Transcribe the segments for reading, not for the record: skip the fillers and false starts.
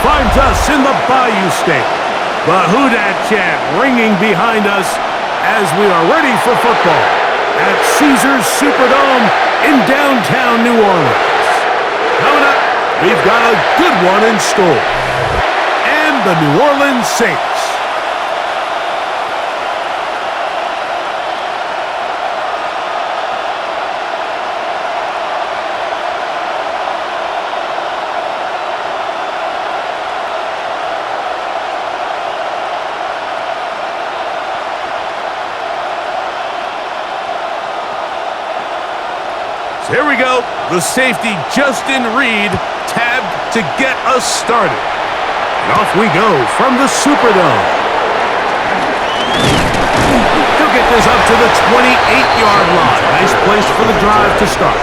finds us in the Bayou State. The Who Dat chant ringing behind us as we are ready for football at Caesars Superdome in downtown New Orleans. Coming up, we've got a good one in store. And the New Orleans Saints. Here we go. The safety, Justin Reed, tabbed to get us started. And off we go from the Superdome. He'll get this up to the 28-yard line. Nice place for the drive to start.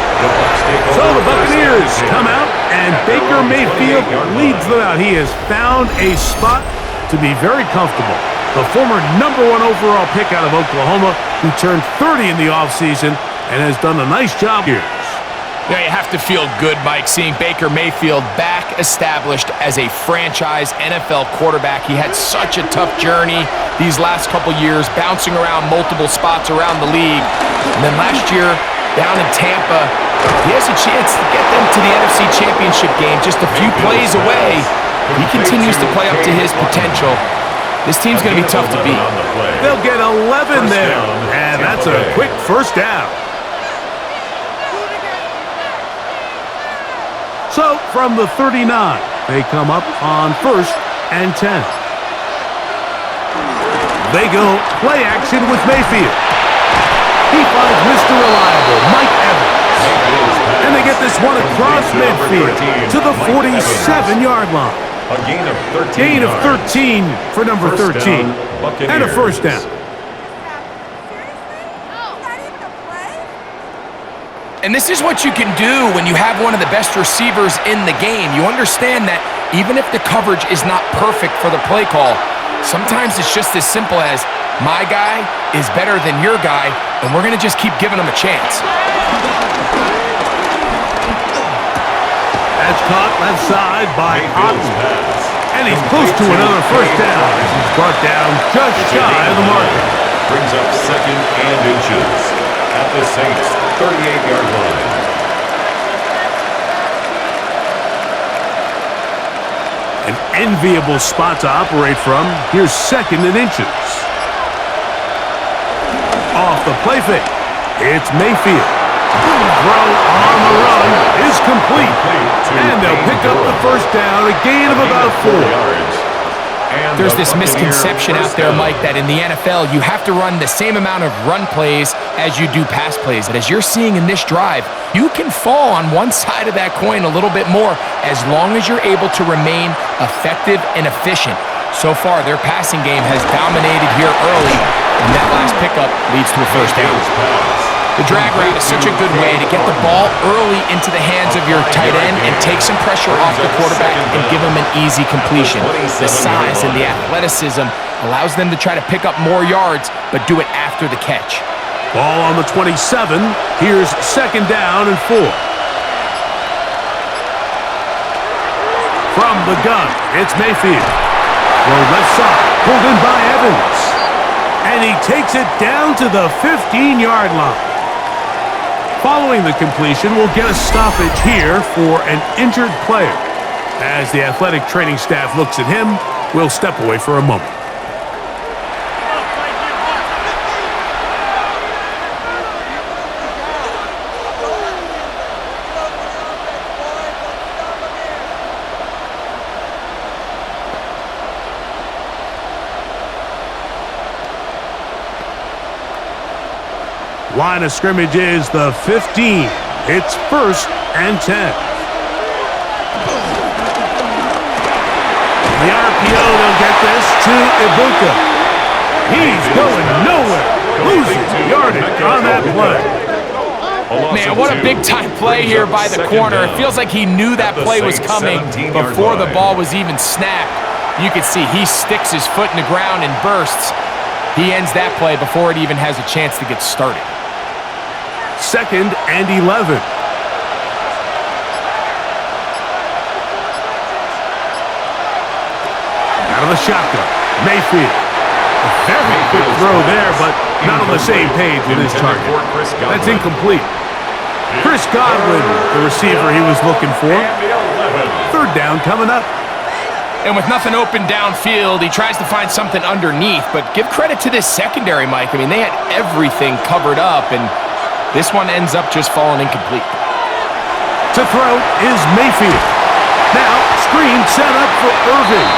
So the Buccaneers come out, and Baker Mayfield leads them out. He has found a spot to be very comfortable. The former #1 overall pick out of Oklahoma, who turned 30 in the offseason and has done a nice job here. Yeah, you have to feel good, Mike, seeing Baker Mayfield back established as a franchise NFL quarterback. He had such a tough journey these last couple years, bouncing around multiple spots around the league. And then last year, down in Tampa, he has a chance to get them to the NFC Championship game just a few plays away. He continues to play up to his potential. This team's going to be tough to beat. They'll get 11 there, and that's a quick first down. So, from the 39, they come up on 1st and 10. They go play action with Mayfield. He finds Mr. Reliable, Mike Evans. And they get this one across midfield to the 47-yard line. A gain of 13 for number 13. And a first down. And this is what you can do when you have one of the best receivers in the game. You understand that even if the coverage is not perfect for the play call, sometimes it's just as simple as, my guy is better than your guy, and we're going to just keep giving him a chance. That's caught left side by Otten. And he's close to another first down as he's brought down just shy of the marker. Brings up 2nd and inches at the Saints' 38-yard line. An enviable spot to operate from. Here's 2nd and inches. Off the play fake, it's Mayfield. Throw on the run is complete. And they'll pick up the first down, a gain of about 4 yards. There's this misconception out there, Mike, that in the NFL, you have to run the same amount of run plays as you do pass plays. And as you're seeing in this drive, you can fall on one side of that coin a little bit more as long as you're able to remain effective and efficient. So far, their passing game has dominated here early, and that last pickup leads to a first down. The drag route is such a good way to get the ball early into the hands of your tight end and take some pressure off the quarterback and give him an easy completion. The size and the athleticism allows them to try to pick up more yards, but do it after the catch. Ball on the 27. Here's 2nd down and 4. From the gun, it's Mayfield. Throw left side, pulled in by Evans. And he takes it down to the 15-yard line. Following the completion, we'll get a stoppage here for an injured player. As the athletic training staff looks at him, we'll step away for a moment. Line of scrimmage is the 15. It's 1st and 10. The RPO, they'll get this to Ibuka. He's going nowhere. Losing yardage on that play. Man, what a big-time play here by the corner. It feels like he knew that play was coming before the ball was even snapped. You can see he sticks his foot in the ground and bursts. He ends that play before it even has a chance to get started. 2nd and 11. the shotgun. Mayfield. A very quick throw there, but not on the same page with his target. That's incomplete. Chris Godwin, the receiver he was looking for. Third down coming up. And with nothing open downfield, he tries to find something underneath. But give credit to this secondary, Mike. I mean, they had everything covered up, and this one ends up just falling incomplete. To throw is Mayfield. Now, screen set up for Irving.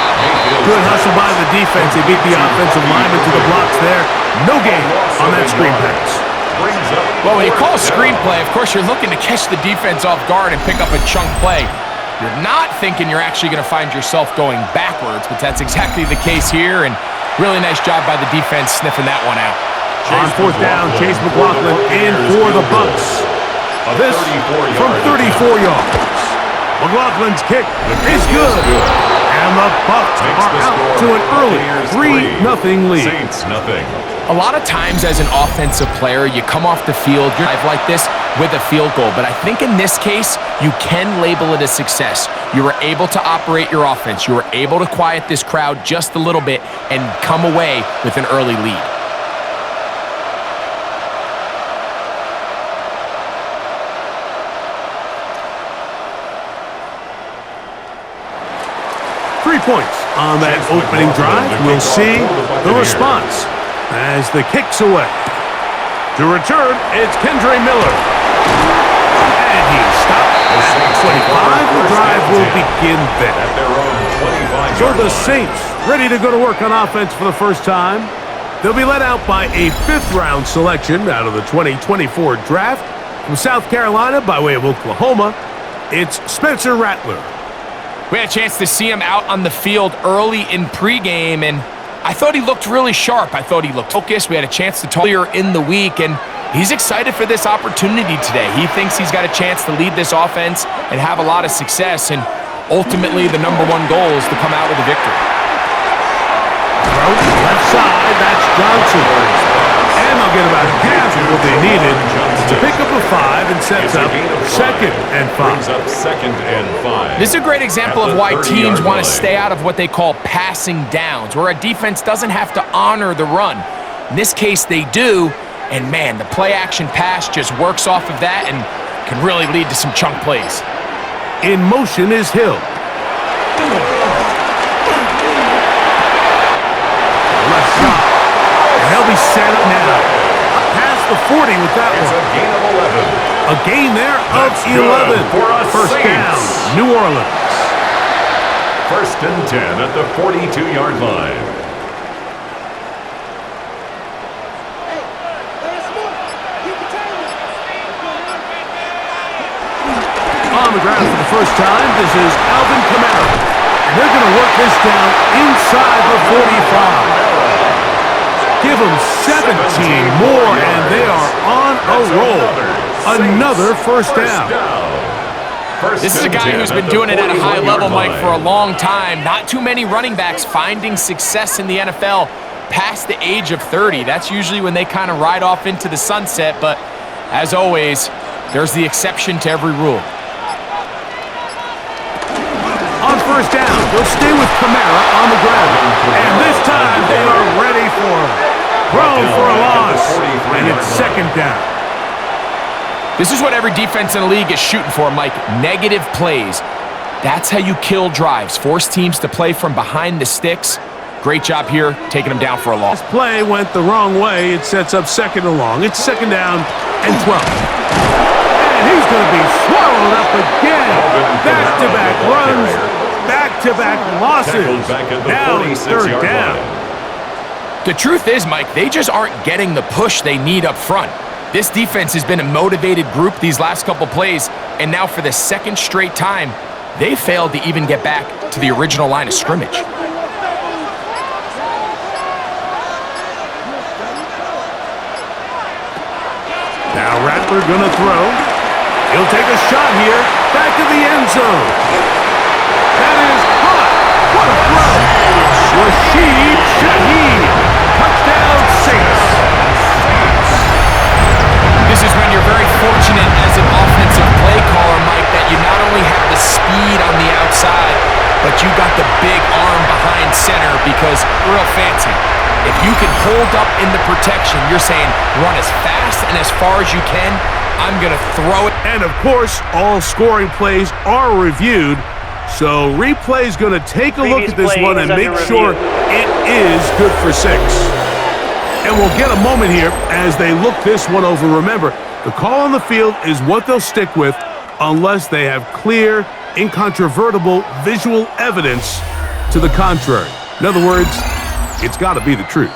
Good hustle by the defense. They beat the offensive lineman to the blocks there. No gain on that screen pass. Well, when you call a screenplay, of course, you're looking to catch the defense off guard and pick up a chunk play. You're not thinking you're actually going to find yourself going backwards, but that's exactly the case here, and really nice job by the defense sniffing that one out. On fourth down, Chase McLaughlin in for the Bucks. This from 34 yards. McLaughlin's kick is good. And the Bucks are out to an early 3-0 lead. Saints nothing. A lot of times as an offensive player, you come off the field, you're like this with a field goal. But I think in this case, you can label it a success. You were able to operate your offense. You were able to quiet this crowd just a little bit and come away with an early lead. Points on that opening drive. We'll see the response as the kick's away. To return, it's Kendre Miller. And he stopped at 25. The drive will begin there. So the Saints ready to go to work on offense for the first time. They'll be led out by a fifth-round selection out of the 2024 draft. From South Carolina by way of Oklahoma, it's Spencer Rattler. We had a chance to see him out on the field early in pregame, and I thought he looked really sharp. I thought he looked focused. We had a chance to talk earlier in the week, and he's excited for this opportunity today. He thinks he's got a chance to lead this offense and have a lot of success, and ultimately the #1 goal is to come out with a victory. Throw left side, that's Johnson. And they'll get about half of what they needed to pick up a 5 and sets up 2nd and 5. This is a great example of why teams want to stay out of what they call passing downs, where a defense doesn't have to honor the run. In this case, they do, and man, the play-action pass just works off of that and can really lead to some chunk plays. In motion is Hill. Left side. And they'll be set up now. Past the 40 with that one. A gain of 11. A gain there of 11. First down, New Orleans. 1st and 10 at the 42-yard line. On the ground for the first time, this is Alvin Kamara. And they're going to work this down inside the 45. Give them 17 more, and they are on a roll. Another first down. This is a guy who's been doing it at a high level, Mike, for a long time. Not too many running backs finding success in the NFL past the age of 30. That's usually when they kind of ride off into the sunset, but as always, there's the exception to every rule. On first down, they'll stay with Kamara on the ground. And this time, they are ready for him. Thrown for a loss, and it's 2nd down. This is what every defense in the league is shooting for, Mike. Negative plays. That's how you kill drives. Force teams to play from behind the sticks. Great job here, taking them down for a loss. This play went the wrong way. It sets up 2nd and long. It's 2nd down and 12. And he's going to be swallowed up again. Back-to-back runs, back-to-back losses. Now it's 3rd down. The truth is, Mike, they just aren't getting the push they need up front. This defense has been a motivated group these last couple plays, and now for the 2nd straight time, they failed to even get back to the original line of scrimmage. Now Rattler gonna throw. He'll take a shot here, back to the end zone. That is caught. What a throw. Rashid Shaheed. Touchdown Saints. This is when you're very fortunate as an offensive play caller, Mike, that you not only have the speed on the outside, but you got the big arm behind center because real fancy. If you can hold up in the protection, you're saying run as fast and as far as you can. I'm going to throw it. And, of course, all scoring plays are reviewed. So replay's going to take a look at this one and make sure it is good for 6. And we'll get a moment here as they look this one over. Remember, the call on the field is what they'll stick with unless they have clear, incontrovertible visual evidence to the contrary. In other words, it's got to be the truth.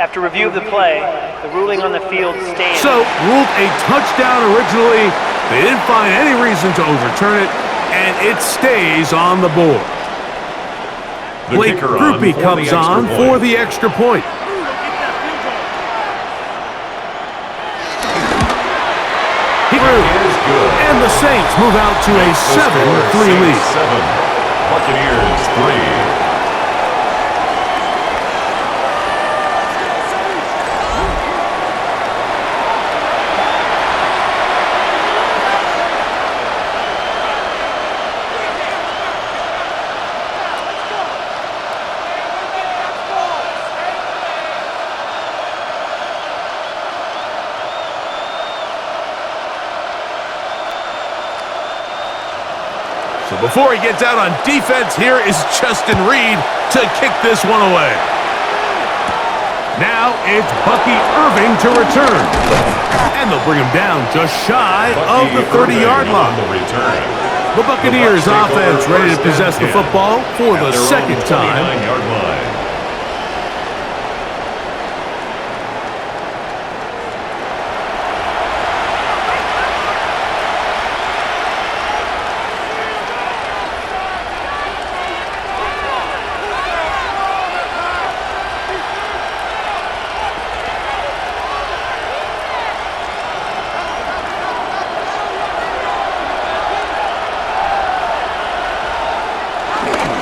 After review of the play, the ruling on the field stands. So, ruled a touchdown originally. They didn't find any reason to overturn it, and it stays on the board. Blake Groupie comes on for the extra point. He threw, and the Saints move out to a 7-3 lead. 7, Buccaneers 3. So before he gets out on defense, here is Justin Reed to kick this one away. Now it's Bucky Irving to return. And they'll bring him down just shy of the 30-yard line. The Buccaneers offense ready to possess the football for the second time.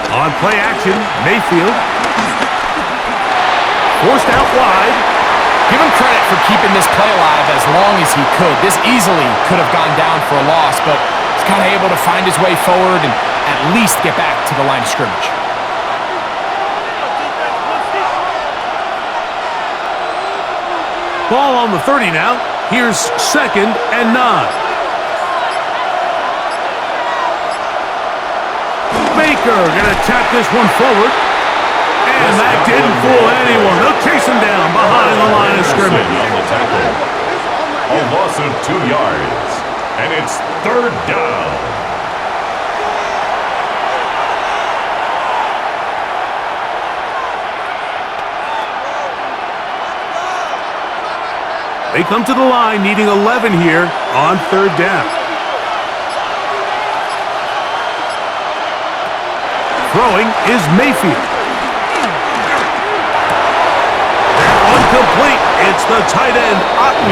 On play action, Mayfield. Forced out wide. Give him credit for keeping this play alive as long as he could. This easily could have gone down for a loss, but he's kind of able to find his way forward and at least get back to the line of scrimmage. Ball on the 30 now. Here's 2nd and 9. Baker gonna tap this one forward. And that didn't fool anyone. They'll chase him down behind the line of scrimmage. A loss of 2 yards. And it's 3rd down. They come to the line needing 11 here on 3rd down. Throwing is Mayfield. Incomplete. It's the tight end, Otten.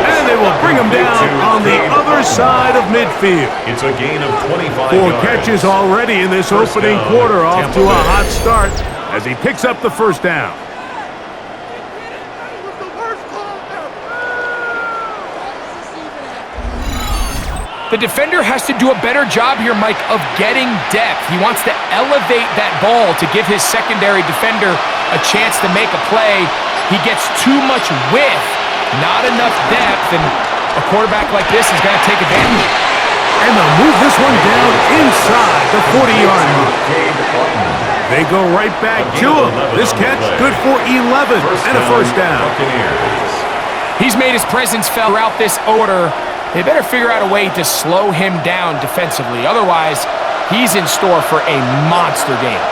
And they will bring him down on the other side of midfield. It's a gain of 25 4 yards. catches already in this opening quarter, off to a hot start as he picks up the 1st down. The defender has to do a better job here, Mike, of getting depth. He wants to elevate that ball to give his secondary defender a chance to make a play. He gets too much width, not enough depth, and a quarterback like this is going to take advantage. And they'll move this one down inside the 40-yard line. They go right back to him. This catch good for 11 and a 1st down. He's made his presence felt throughout this order. They better figure out a way to slow him down defensively. Otherwise, he's in store for a monster game.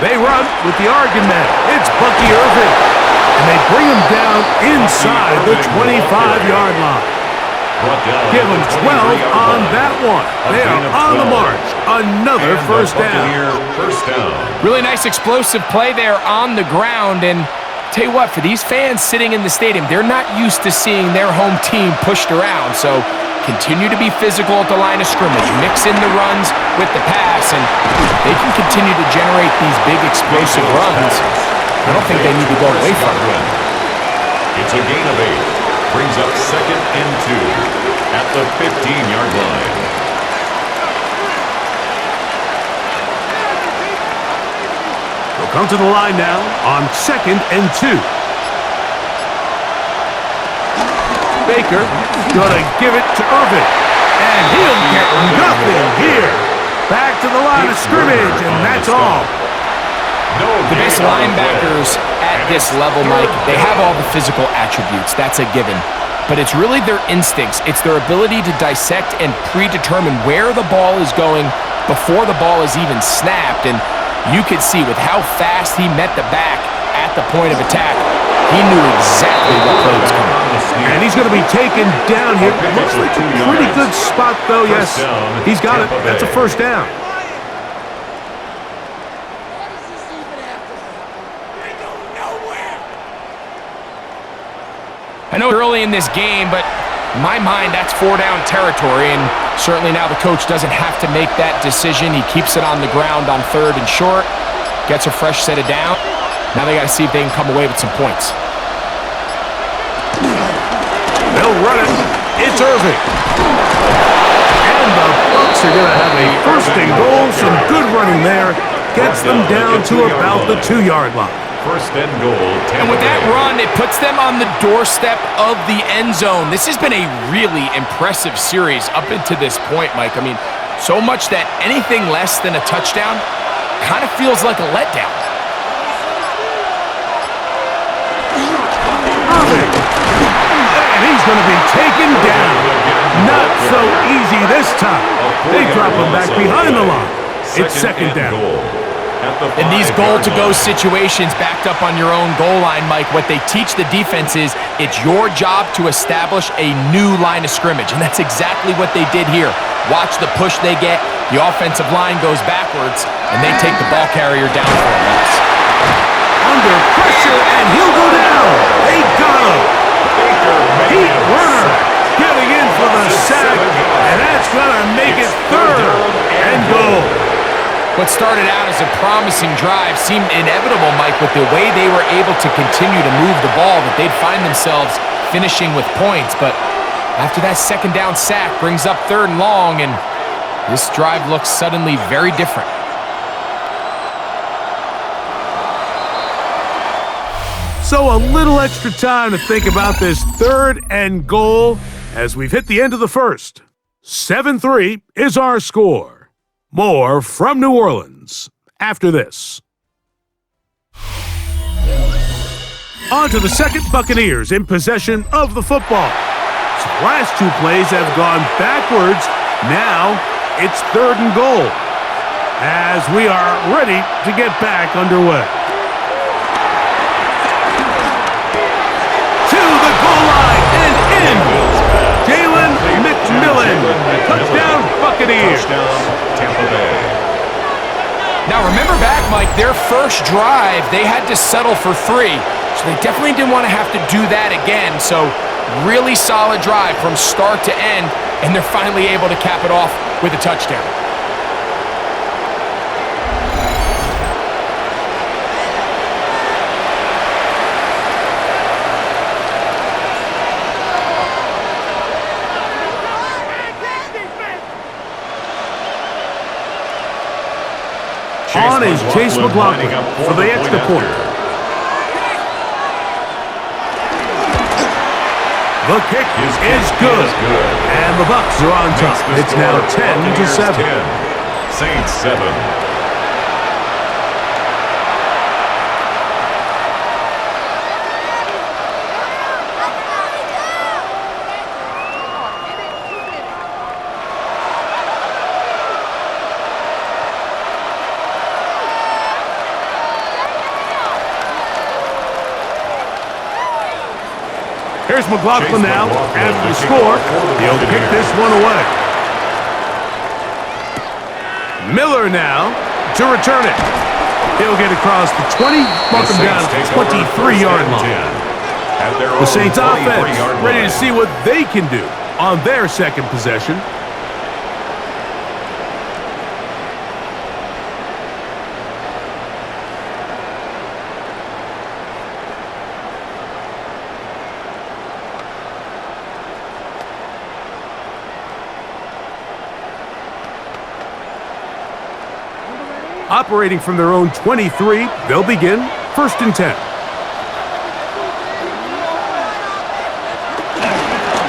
They run with the argument. It's Bucky Irving. And they bring him down inside the 25-yard line. Give him 12 on that one. They are on the march. Another 1st down. Really nice explosive play there on the ground. And tell you what, for these fans sitting in the stadium, they're not used to seeing their home team pushed around. So continue to be physical at the line of scrimmage. Mix in the runs with the pass, and they can continue to generate these big explosive runs. I don't think they need to go away from it. It's a gain of 8. Brings up 2nd and 2 at the 15-yard line. They'll come to the line now on 2nd and 2. Baker gonna give it to Irving, and he'll get nothing here. Back to the line of scrimmage, and that's all. The best linebackers at this level, Mike, they have all the physical attributes. That's a given. But it's really their instincts. It's their ability to dissect and predetermine where the ball is going before the ball is even snapped. And you could see with how fast he met the back at the point of attack, he knew exactly what play was coming. And he's going to be taken down here. Looks like a pretty good spot, though. Yes, he's got it. That's a first down. I know early in this game, but in my mind, that's 4-down territory, and certainly now the coach doesn't have to make that decision. He keeps it on the ground on 3rd and short, gets a fresh set of down. Now they got to see if they can come away with some points. They'll run it. It's Irving. And the Bucs are going to have a 1st and goal. Some good running there. Gets them down to about the 2-yard line. 1st and goal. And with that run, it puts them on the doorstep of the end zone. This has been a really impressive series up into this point, Mike. I mean, so much that anything less than a touchdown kind of feels like a letdown. Irving. And he's going to be taken down. Not so easy this time. They drop him back behind the line. It's 2nd down. In these goal-to-go situations backed up on your own goal line, Mike, what they teach the defense is it's your job to establish a new line of scrimmage, and that's exactly what they did here. Watch the push they get. The offensive line goes backwards, and they take the ball carrier down for a loss. Under pressure, and he'll go down. They got him. Pete Werner getting in for the sack, and that's going to make it 3rd and goal. What started out as a promising drive seemed inevitable, Mike, with the way they were able to continue to move the ball, that they'd find themselves finishing with points. But after that 2nd down sack brings up 3rd and long, and this drive looks suddenly very different. So a little extra time to think about this 3rd and goal as we've hit the end of the first. 7-3 is our score. More from New Orleans after this. On to the 2nd, Buccaneers in possession of the football. So the last 2 plays have gone backwards. Now it's 3rd and goal as we are ready to get back underway. To the goal line and in. Jalen McMillan. Touchdown, Buccaneers. Tampa Bay. Now remember back, Mike, their first drive, they had to settle for 3. So they definitely didn't want to have to do that again. So really solid drive from start to end, and they're finally able to cap it off with a touchdown. On is Chase McLaughlin for the extra point. The kick is good. And the Bucs are on top. It's now 10-7. Saints 7. Here's McLaughlin now after the score. He'll kick this one away. Miller now to return it. He'll get across the 20, mark him down to the 23-yard line. The Saints offense ready to see what they can do on their 2nd possession. Operating from their own 23, they'll begin 1st and 10.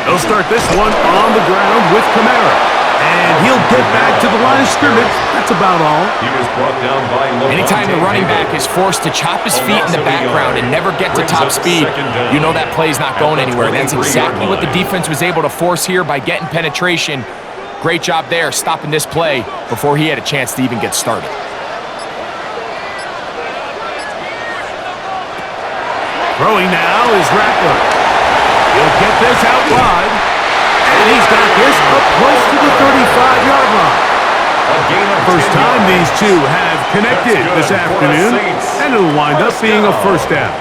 They'll start this one on the ground with Kamara. And he'll get back to the line of scrimmage. That's about all. He was brought down by Anytime the running back is forced to chop his feet in the background and never get to top speed, you know that play's not going anywhere. That's exactly what the defense was able to force here by getting penetration. Great job there, stopping this play before he had a chance to even get started. Throwing now is Rattler. He'll get this out wide. And he's got this up close to the 35-yard line. First time these two have connected this afternoon, and it'll wind up being a 1st down.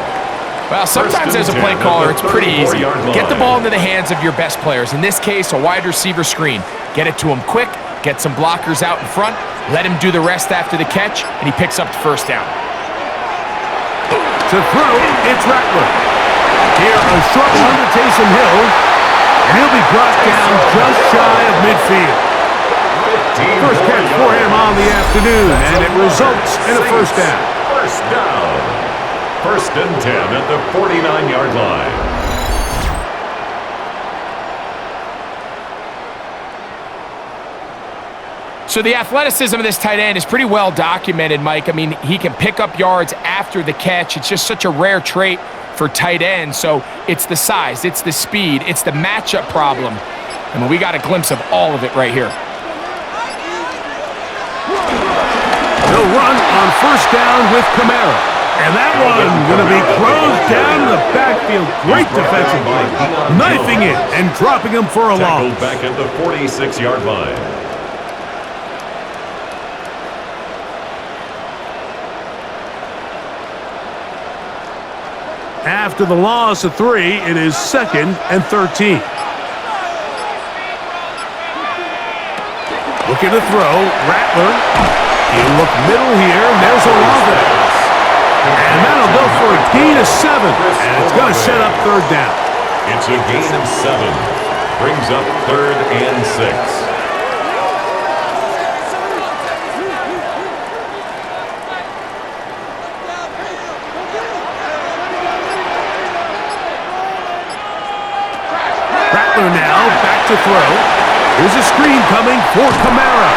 Well, sometimes as a play caller, it's pretty easy. Get the ball into the hands of your best players. In this case, a wide receiver screen. Get it to him quick, get some blockers out in front, let him do the rest after the catch, and he picks up the 1st down. To throw, it's Rattler. Here, a short one to Taysom Hill, and he'll be brought down just shy of midfield. First catch for him on the afternoon, and it results in a 1st down. 1st down. 1st and 10 at the 49-yard line. So the athleticism of this tight end is pretty well documented, Mike. I mean, he can pick up yards after the catch. It's just such a rare trait for tight ends. So it's the size, it's the speed, it's the matchup problem. I mean, we got a glimpse of all of it right here. They'll run on 1st down with Kamara. And that one going to be closed down in the backfield. Great defensive play. Knifing it and dropping him for a loss. Tackled back at the 46-yard line. After the loss of 3, it is 2nd and 13. Looking to throw, Rattler. He'll look middle here, and there's a Olave. And that'll go for a gain of 7, and it's going to set up 3rd down. It's a gain of 7. Brings up 3rd and 6. Rattler now back to throw. Here's a screen coming for Kamara.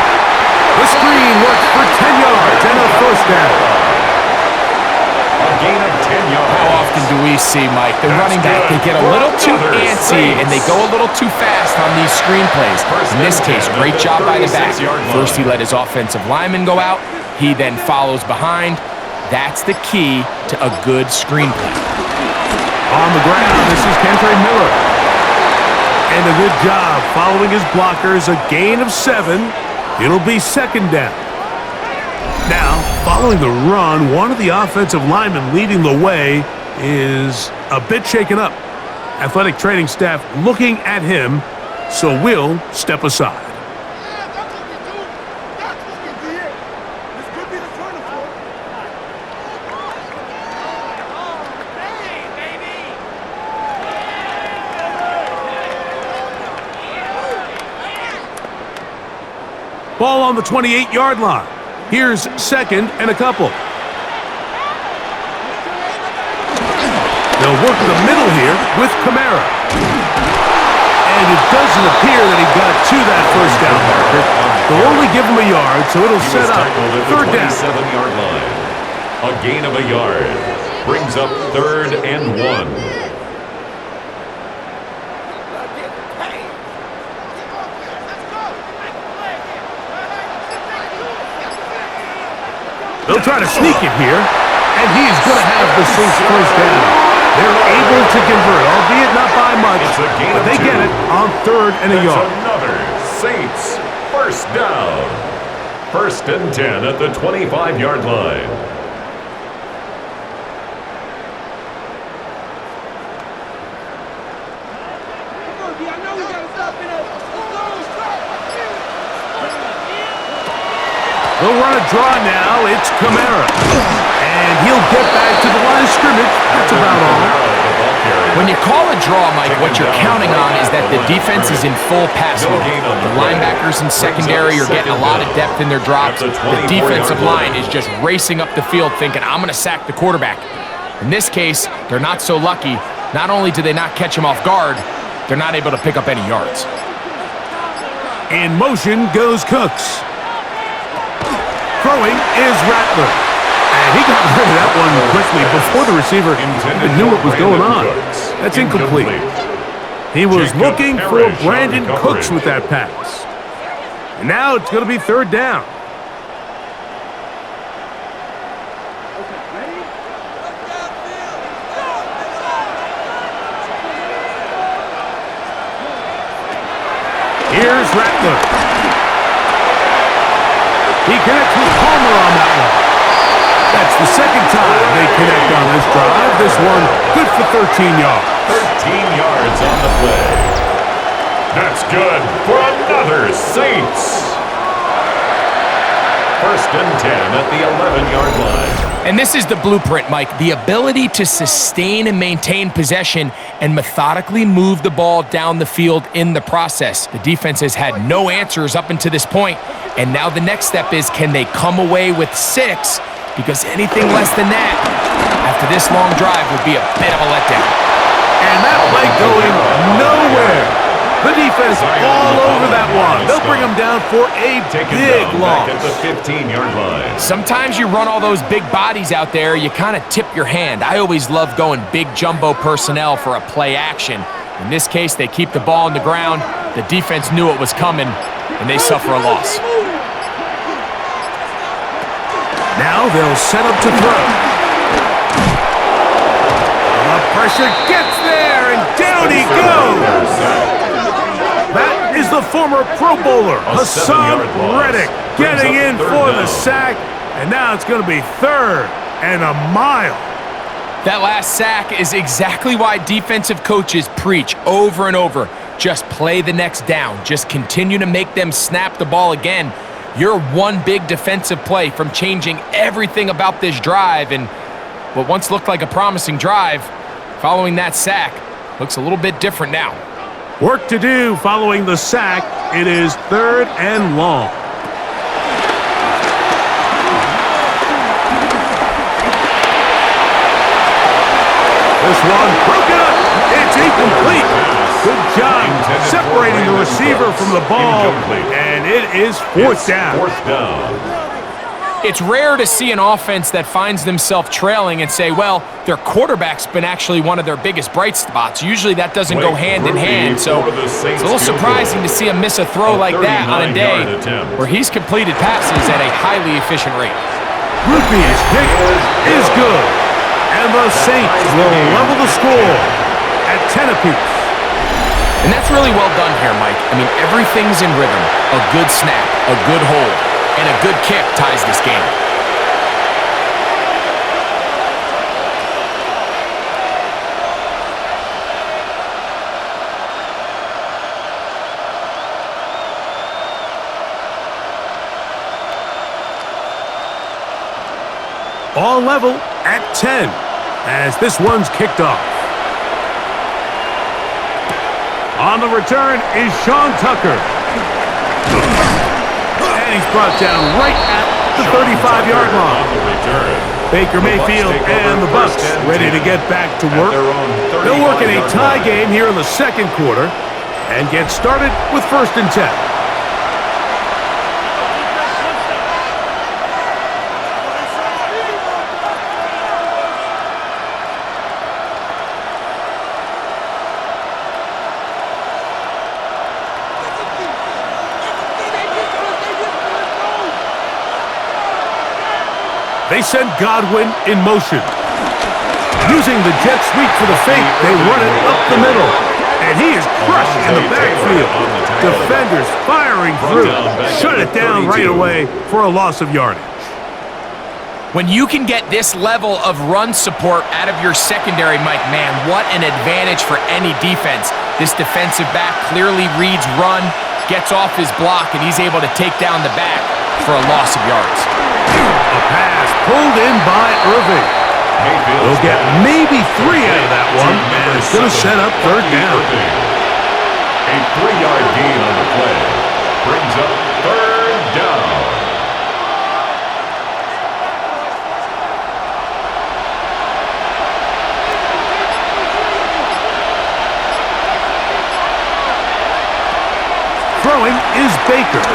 The screen works for 10 yards and a 1st down. A gain of 10 yards. How often do we see, Mike, the running back, they get a little too antsy and they go a little too fast on these screen plays. In this case, great job by the back. First, he let his offensive lineman go out. He then follows behind. That's the key to a good screen play. On the ground, this is Kentre Miller. And a good job following his blockers, a gain of 7. It'll be 2nd down. Now, following the run, one of the offensive linemen leading the way is a bit shaken up. Athletic training staff looking at him, so we'll step aside. Ball on the 28-yard line. Here's 2nd and a couple. They'll work the middle here with Kamara. And it doesn't appear that he got to that 1st down marker. They'll only give him a yard, so it'll set up 3rd down. 27-yard line. A gain of a yard. Brings up 3rd and 1. They'll try to sneak it here, and he's going to have the Saints 1st down. They're able to convert, albeit not by much, but they get it on 3rd and a yard. Another Saints 1st down. 1st and 10 at the 25-yard line. They'll run a draw now. It's Kamara. And he'll get back to the line of scrimmage. That's about all. When you call a draw, Mike, what you're counting on is that the defense is in full pass mode. The linebackers linebackers in secondary are getting a lot of depth in their drops. The defensive line is just racing up the field thinking, I'm going to sack the quarterback. In this case, they're not so lucky. Not only do they not catch him off guard, they're not able to pick up any yards. In motion goes Cooks. Throwing is Rattler. And he got rid of that one quickly before the receiver even knew what was going on. That's incomplete. He was looking for Brandon Cooks with that pass. And now it's going to be third down. Here's Rattler. He connects with Palmer on that one. That's the second time they connect on this drive. This one good for 13 yards. 13 yards on the play. That's good for another Saints. First and 10 at the 11-yard line. And this is the blueprint, Mike. The ability to sustain and maintain possession and methodically move the ball down the field in the process. The defense has had no answers up until this point, and now the next step is, can they come away with 6? Because anything less than that, after this long drive, would be a bit of a letdown. And that play going nowhere. The defense all over that one. They'll bring them down for a big loss. Back at the 15-yard line. Sometimes you run all those big bodies out there, you kind of tip your hand. I always love going big jumbo personnel for a play action. In this case, they keep the ball on the ground. The defense knew it was coming, and they suffer a loss. Now they'll set up to throw. The pressure gets there, and down he goes. That is the former Pro Bowler, Hassan Reddick, getting in for the sack, and now it's going to be third and a mile. That last sack is exactly why defensive coaches preach over and over. Just play the next down. Just continue to make them snap the ball again. You're one big defensive play from changing everything about this drive, and what once looked like a promising drive, following that sack, looks a little bit different now. Work to do following the sack. It is third and long. This one broken up. It's incomplete. Good job separating the receiver from the ball. And it is fourth down. It's rare to see an offense that finds themselves trailing and say, well, their quarterback's been actually one of their biggest bright spots. Usually that doesn't go hand in hand, so it's a little surprising to see him miss a throw like that on a day where he's completed passes at a highly efficient rate. Ruby's kick is good, and the Saints will level the score at 10 apiece. And that's really well done here, Mike. I mean, everything's in rhythm. A good snap, a good hold, and a good kick ties this game. All level at 10 as this one's kicked off. On the return is Sean Tucker. And he's brought down right at the 35-yard line. Baker Mayfield and the BUCS ready to get back to work. They'll work in a tie game here in the second quarter and get started with first and 10. They send Godwin in motion. Using the jet sweep for the fake, they run it up the middle. And he is crushed in the backfield. Defenders firing through. Shut it down right away for a loss of yardage. When you can get this level of run support out of your secondary, Mike, man, what an advantage for any defense. This defensive back clearly reads run, gets off his block, and he's able to take down the back for a loss of yards. A pass pulled in by Irving. They'll get maybe 3 out of that one, and it's going to set up third down. A 3-yard gain on the play brings up third down. Throwing is Baker.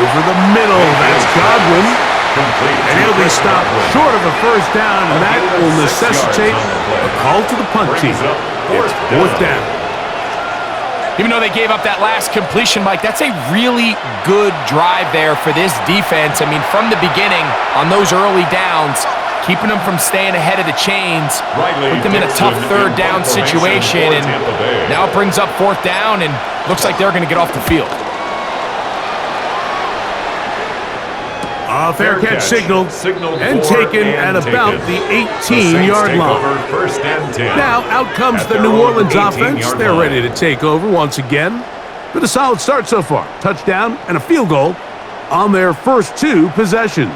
Over the middle, that's Godwin. And he'll be stopped short of a first down, and that will necessitate a call to the punt team. It's fourth down. Even though they gave up that last completion, Mike, that's a really good drive there for this defense. I mean, from the beginning, on those early downs, keeping them from staying ahead of the chains, put them in a tough third down situation, and now it brings up fourth down, and looks like they're going to get off the field. A fair catch signaled and taken at about the 18-yard line. First and 10. Now out comes the New Orleans offense. They're ready to take over once again. With a solid start so far. Touchdown and a field goal on their first two possessions.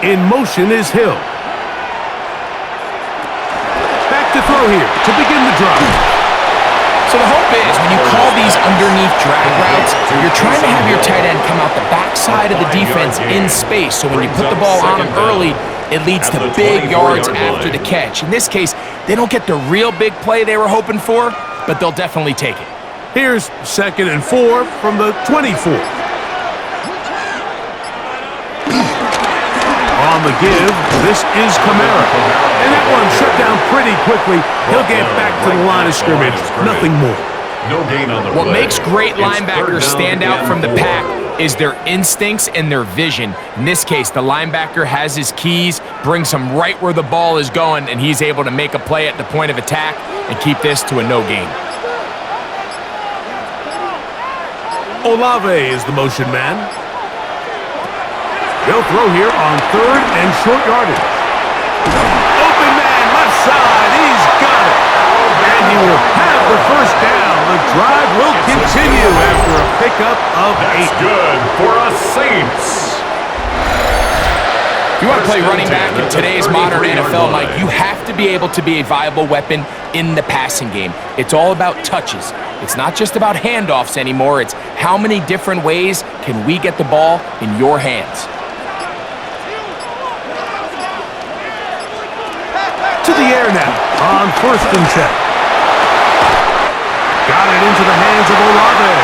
In motion is Hill. To throw here to begin the drive. So the hope is when you call these underneath drag routes, you're trying to have your tight end come out the backside of the defense in space. So when you put the ball on him early, it leads to big yards after the catch. In this case, they don't get the real big play they were hoping for, but they'll definitely take it. Here's 2nd and 4 from the 24. On the give, this is Kamara. And that one shut down pretty quickly. He'll get back to the line of scrimmage. Nothing more. No gain on the play. What makes great linebackers stand out from the pack is their instincts and their vision. In this case, the linebacker has his keys, brings him right where the ball is going, and he's able to make a play at the point of attack and keep this to a no gain. Olave is the motion man. They'll throw here on 3rd and short yardage. Open man, left side, he's got it. And he will have the first down. The drive will continue after a pickup of 8. That's good for us Saints. If you want to play running back in today's modern NFL, Mike, you have to be able to be a viable weapon in the passing game. It's all about touches. It's not just about handoffs anymore. It's how many different ways can we get the ball in your hands. To the air now on 1st and 10. Got it into the hands of Olave.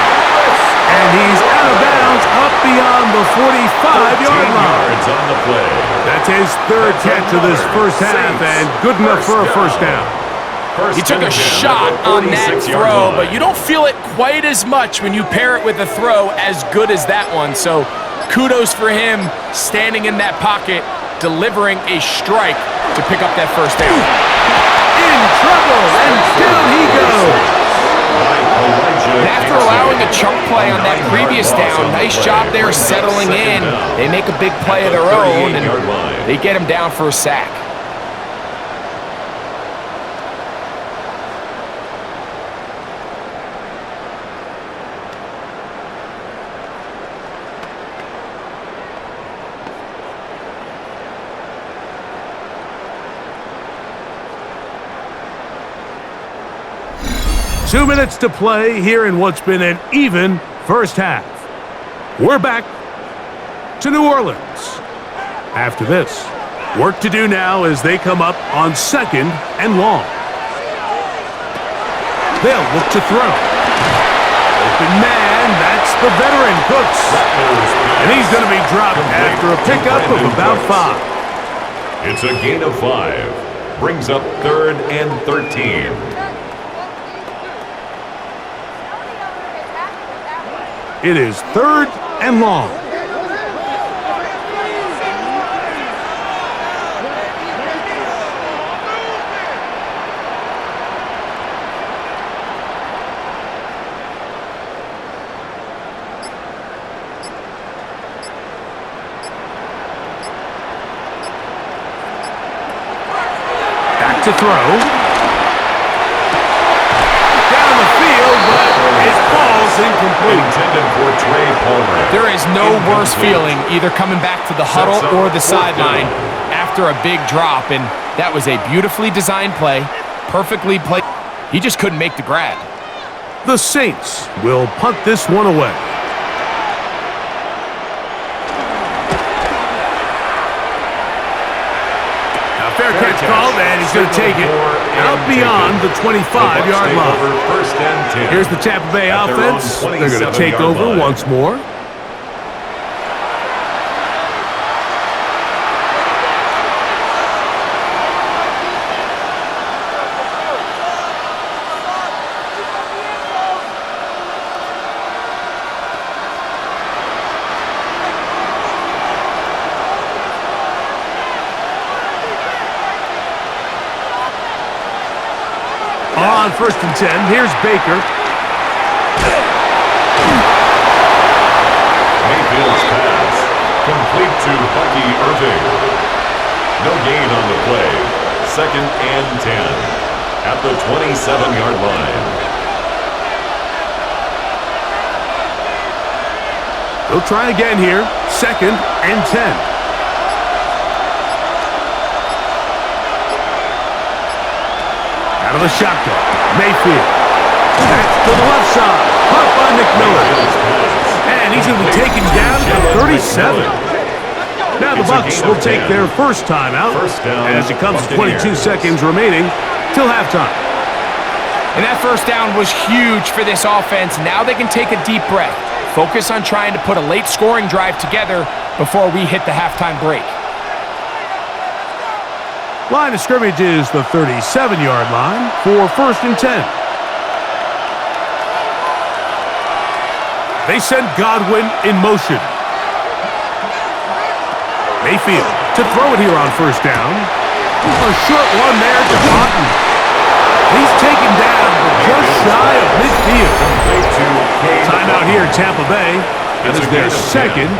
And he's out of bounds up beyond the 45-yard line. On the play. That's his 3rd catch of this first half, and good enough for a first down. He took a shot on that throw, but you don't feel it quite as much when you pair it with a throw as good as that one. So kudos for him standing in that pocket, delivering a strike to pick up that first down. In trouble, and down he goes. And after allowing a chunk play on that previous down, nice job there settling in. They make a big play of their own, and they get him down for a sack. Two minutes to play here in what's been an even first half. We're back to New Orleans. After this, work to do now as they come up on 2nd and long. They'll look to throw. Open man, that's the veteran Cooks. And he's going to be dropped after a pickup of about 5. It's a gain of 5. Brings up 3rd and 13. It is 3rd and long. Back to throw. Down the field, but it falls is incomplete. Intended for Trey Palmer. There is no worse feeling either coming back to the huddle or the sideline after a big drop, and that was a beautifully designed play, perfectly played. He just couldn't make the grab. The Saints will punt this one away. Fair catch called, and he's going to take it out beyond the 25-yard line. Here's the Tampa Bay offense. They're going to take over once more. On 1st and 10, here's Baker. Mayfield's pass, complete to Bucky Irving. No gain on the play. 2nd and 10 at the 27-yard line. They'll try again here. 2nd and 10. Out of the shotgun, Mayfield. That's to the left side. Caught by McMillan. And he's going to be taken down to 37. Now the Bucs will take their first timeout as it comes to 22 seconds remaining till halftime. And that first down was huge for this offense. Now they can take a deep breath. Focus on trying to put a late scoring drive together before we hit the halftime break. Line of scrimmage is the 37-yard line for 1st and 10. They send Godwin in motion. Mayfield to throw it here on 1st down. A short one there to Cotton. He's taken down just shy of midfield. Timeout here, Tampa Bay. That is their second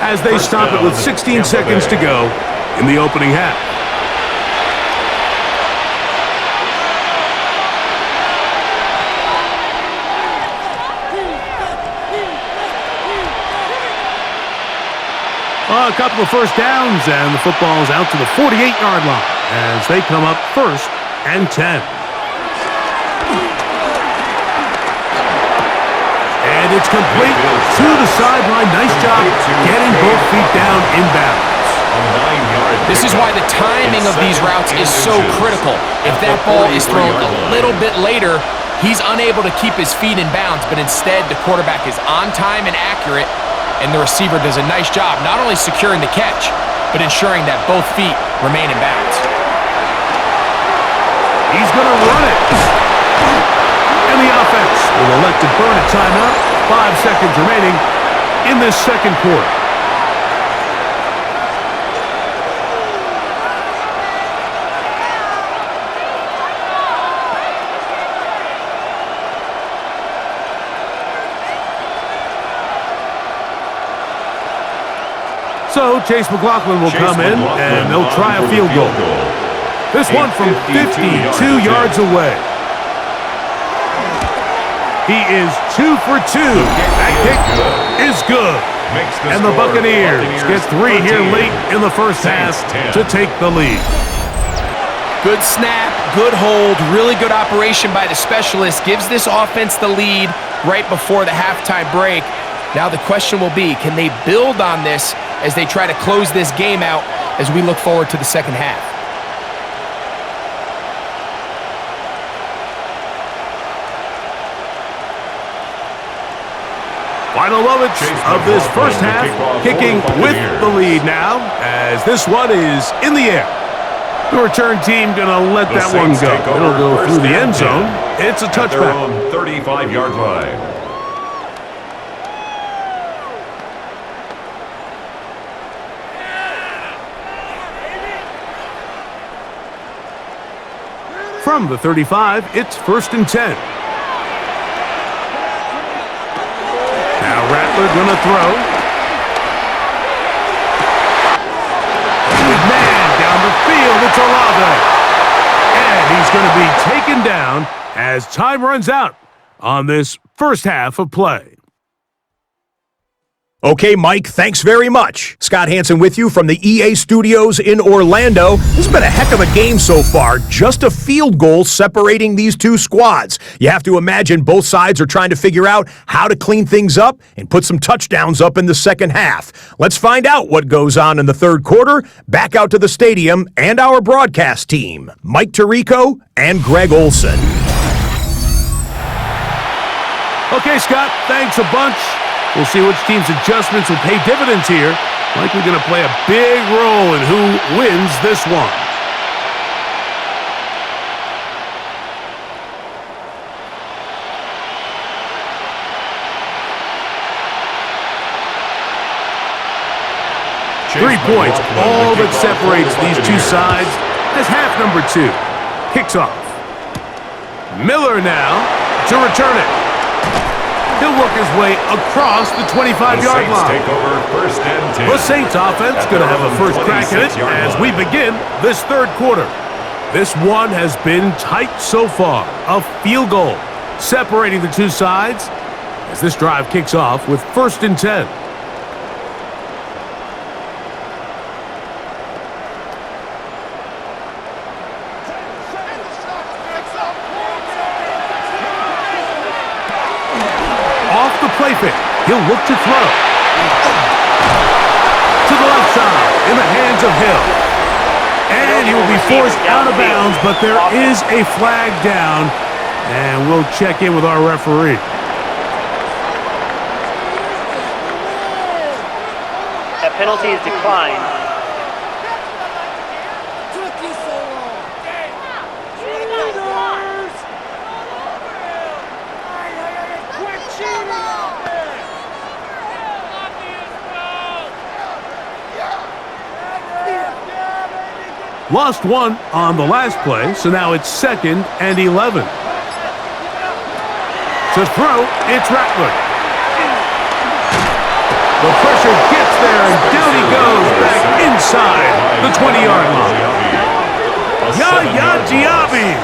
as they stop it with 16 seconds to go in the opening half. A couple of first downs, and the football is out to the 48-yard line as they come up 1st and 10. And it's complete to the sideline. Nice job getting both feet down in bounds. This is why the timing of these routes is so critical. If that ball is thrown a little bit later, he's unable to keep his feet in bounds, but instead the quarterback is on time and accurate, and the receiver does a nice job not only securing the catch, but ensuring that both feet remain in bounds. He's going to run it. And the offense will elect to burn a timeout. 5 seconds remaining in this second quarter. So Chase McLaughlin will come in, and they'll try a field goal. This one from 52 yards away. He is 2 for 2. That kick is good. And the Buccaneers get 3 here late in the first half to take the lead. Good snap, good hold, really good operation by the specialist. Gives this offense the lead right before the halftime break. Now the question will be, can they build on this as they try to close this game out as we look forward to the second half? Final moments of this first half, kicking with the lead now, as this one is in the air. The return team going to let that one go. It'll go through the end zone. It's a touchback. On 35-yard line. From the 35, it's 1st and 10. Now Rattler gonna throw. Good man down the field, it's Olave. And he's gonna be taken down as time runs out on this first half of play. Okay, Mike, thanks very much. Scott Hansen with you from the EA Studios in Orlando. This has been a heck of a game so far. Just a field goal separating these two squads. You have to imagine both sides are trying to figure out how to clean things up and put some touchdowns up in the second half. Let's find out what goes on in the third quarter. Back out to the stadium and our broadcast team, Mike Tirico and Greg Olson. Okay, Scott, thanks a bunch. We'll see which team's adjustments will pay dividends here. Likely going to play a big role in who wins this one. Three points, all that separates these two sides as half number 2 kicks off. Miller now to return it. He'll work his way across the 25-yard line. Take over first and 10. The Saints offense going to have a first crack at it as we begin this third quarter. This one has been tight so far. A field goal separating the two sides as this drive kicks off with first and 10. Play fake. He'll look to throw. To the left side in the hands of Hill. And he will be forced out of bounds, but there is a flag down. And we'll check in with our referee. That penalty is declined. Lost one on the last play, so now it's second and 11. To throw, it's Rattler. The pressure gets there, and down he goes back inside the 20-yard line. Yaya Diaby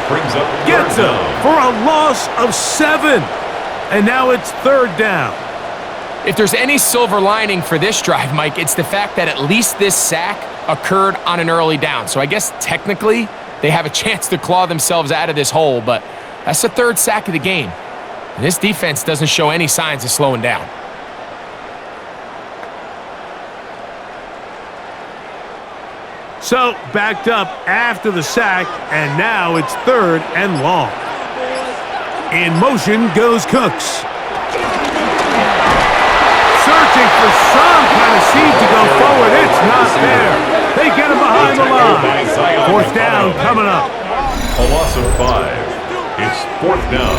gets him for a loss of 7, and now it's third down. If there's any silver lining for this drive, Mike, it's the fact that at least this sack occurred on an early down. So I guess technically they have a chance to claw themselves out of this hole, but that's the third sack of the game. And this defense doesn't show any signs of slowing down. So backed up after the sack, and now it's third and long. In motion goes Cooks. Searching for some kind of seed to go forward. It's not there. They get him behind the line. Fourth down coming up. A loss of 5. It's fourth down.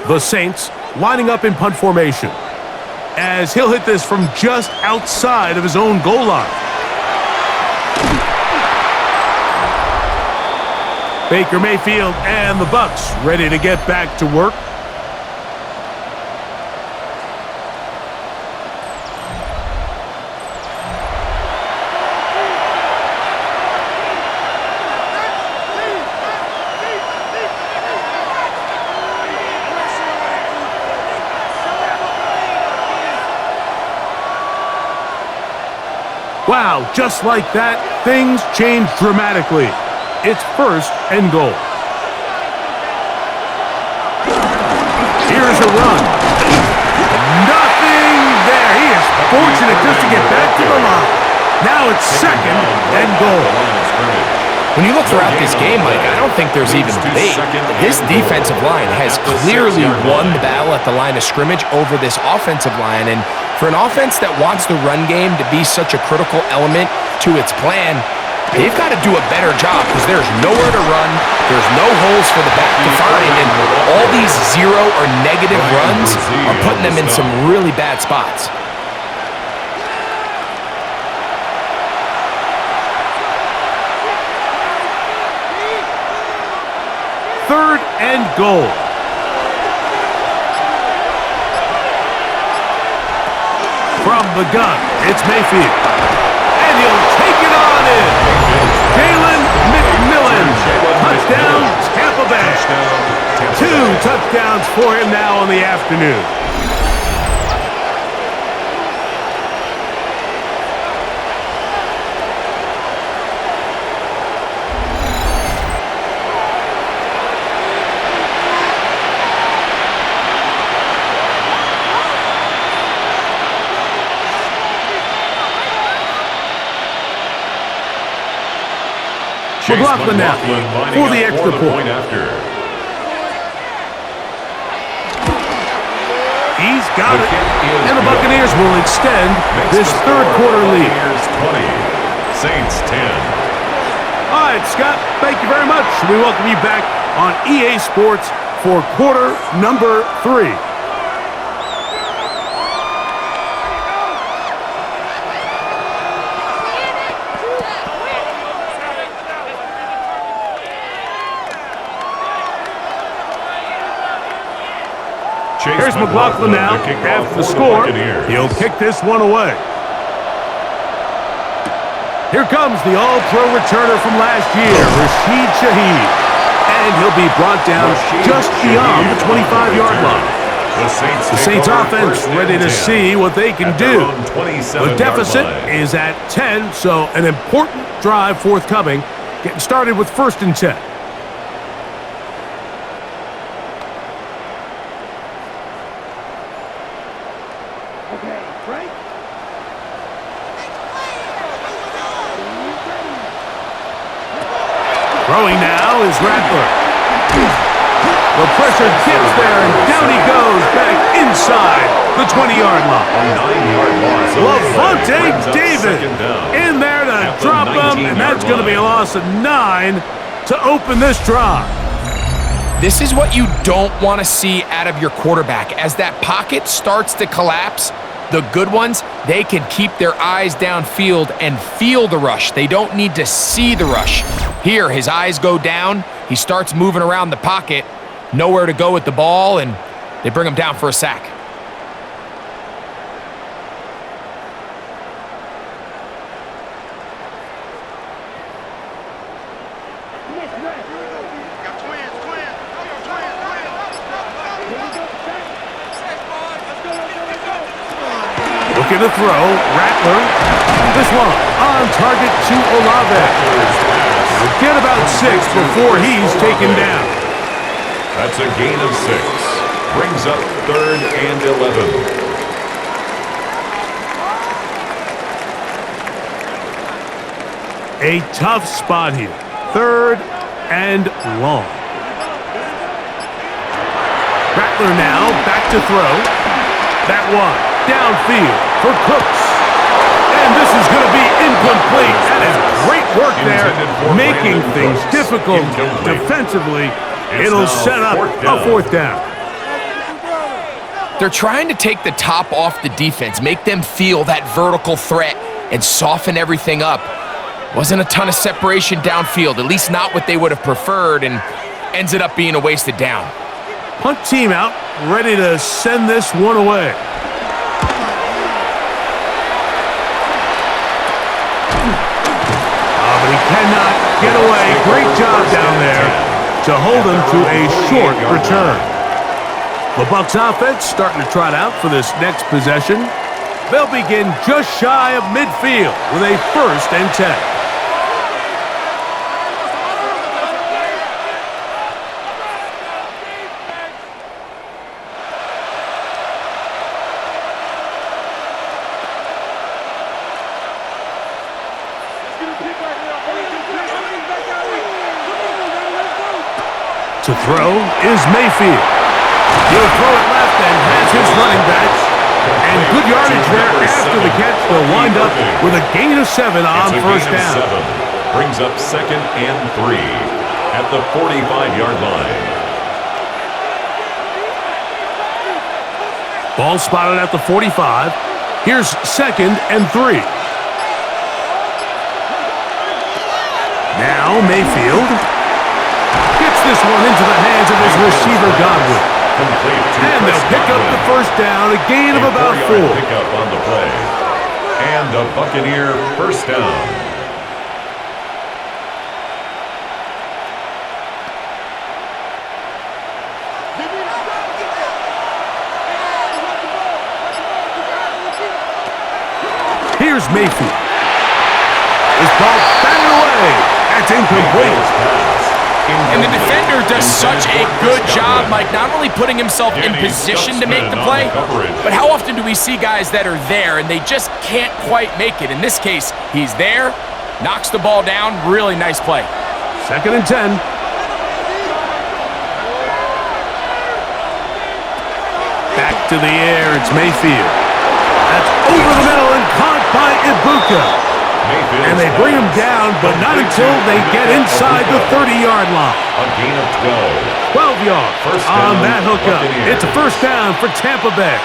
The Saints lining up in punt formation as he'll hit this from just outside of his own goal line. Baker Mayfield and the BUCS ready to get back to work. Wow, just like that, things changed dramatically. It's first and goal. Here's a run. Nothing there. He is fortunate just to get back to the line. Now it's second and goal. When you look throughout this game, Mike, I don't think there's even debate. This defensive line has clearly won the battle at the line of scrimmage over this offensive line. And for an offense that wants the run game to be such a critical element to its plan, they've got to do a better job because there's nowhere to run, there's no holes for the back to find, and all these zero or negative runs are putting them in some really bad spots. Third and goal. From the gun, it's Mayfield. And he'll take it on it in. Jalen McMillan, touchdown, Tampa Bay. 2 touchdowns for him now on the afternoon. McLaughlin now for the extra point. He's got it, and the Buccaneers will extend this third-quarter lead. 20, Saints 10. All right, Scott, thank you very much. We welcome you back on EA Sports for quarter number 3. Here's McLaughlin now after the score. He'll kick this one away. Here comes the all-pro returner from last year, Rashid Shaheed. And he'll be brought down just beyond the 25-yard line. The Saints offense ready to see what they can do. The deficit is at 10, so an important drive forthcoming. Getting started with 1st and 10. Throwing now is Rattler. The pressure gets there, and down he goes back inside the 20-yard line. Lavonte David in there to drop him, and that's going to be a loss of 9 to open this drive. This is what you don't want to see out of your quarterback. As that pocket starts to collapse, the good ones, they can keep their eyes downfield and feel the rush. They don't need to see the rush. Here, his eyes go down. He starts moving around the pocket. Nowhere to go with the ball, and they bring him down for a sack. Looking to throw, Rattler. This one on target to Olave. He'll get about 6 before he's taken down. That's a gain of 6. Brings up 3rd and 11. A tough spot here. 3rd and long. Rattler now back to throw. That one downfield for Cooks. And this is going to be incomplete. That is great work there, making things difficult defensively. It'll set up a 4th down. They're trying to take the top off the defense, make them feel that vertical threat, and soften everything up. Wasn't a ton of separation downfield, at least not what they would have preferred, and ends it up being a wasted down. Punt team out, ready to send this one away. But he cannot get away. Great job down there to hold him to a short return. The BUCS offense starting to trot out for this next possession. They'll begin just shy of midfield with a 1st and 10. To throw is Mayfield. He'll throw it left and has his running backs. And good yardage there after the catch. They'll wind up with a gain of 7 on 1st down. Brings up 2nd and 3 at the 45-yard line. Ball spotted at the 45. Here's 2nd and 3. Now Mayfield gets this one into the hands of his receiver, Godwin. And they'll pick up the 1st down, a gain of about 4. Pick up on the play. And a Buccaneer 1st down. Here's Mayfield. This ball batted away. That's incomplete. And the defender does such a good job, Mike, not only putting himself in position to make the play, but how often do we see guys that are there and they just can't quite make it? In this case, he's there, knocks the ball down, really nice play. 2nd and 10. Back to the air, it's Mayfield. That's over the middle and caught by BUCS. And they bring him down, but not until they get inside the 30-yard line. A gain of 12 yards on that hookup. It's a first down for Tampa Bay.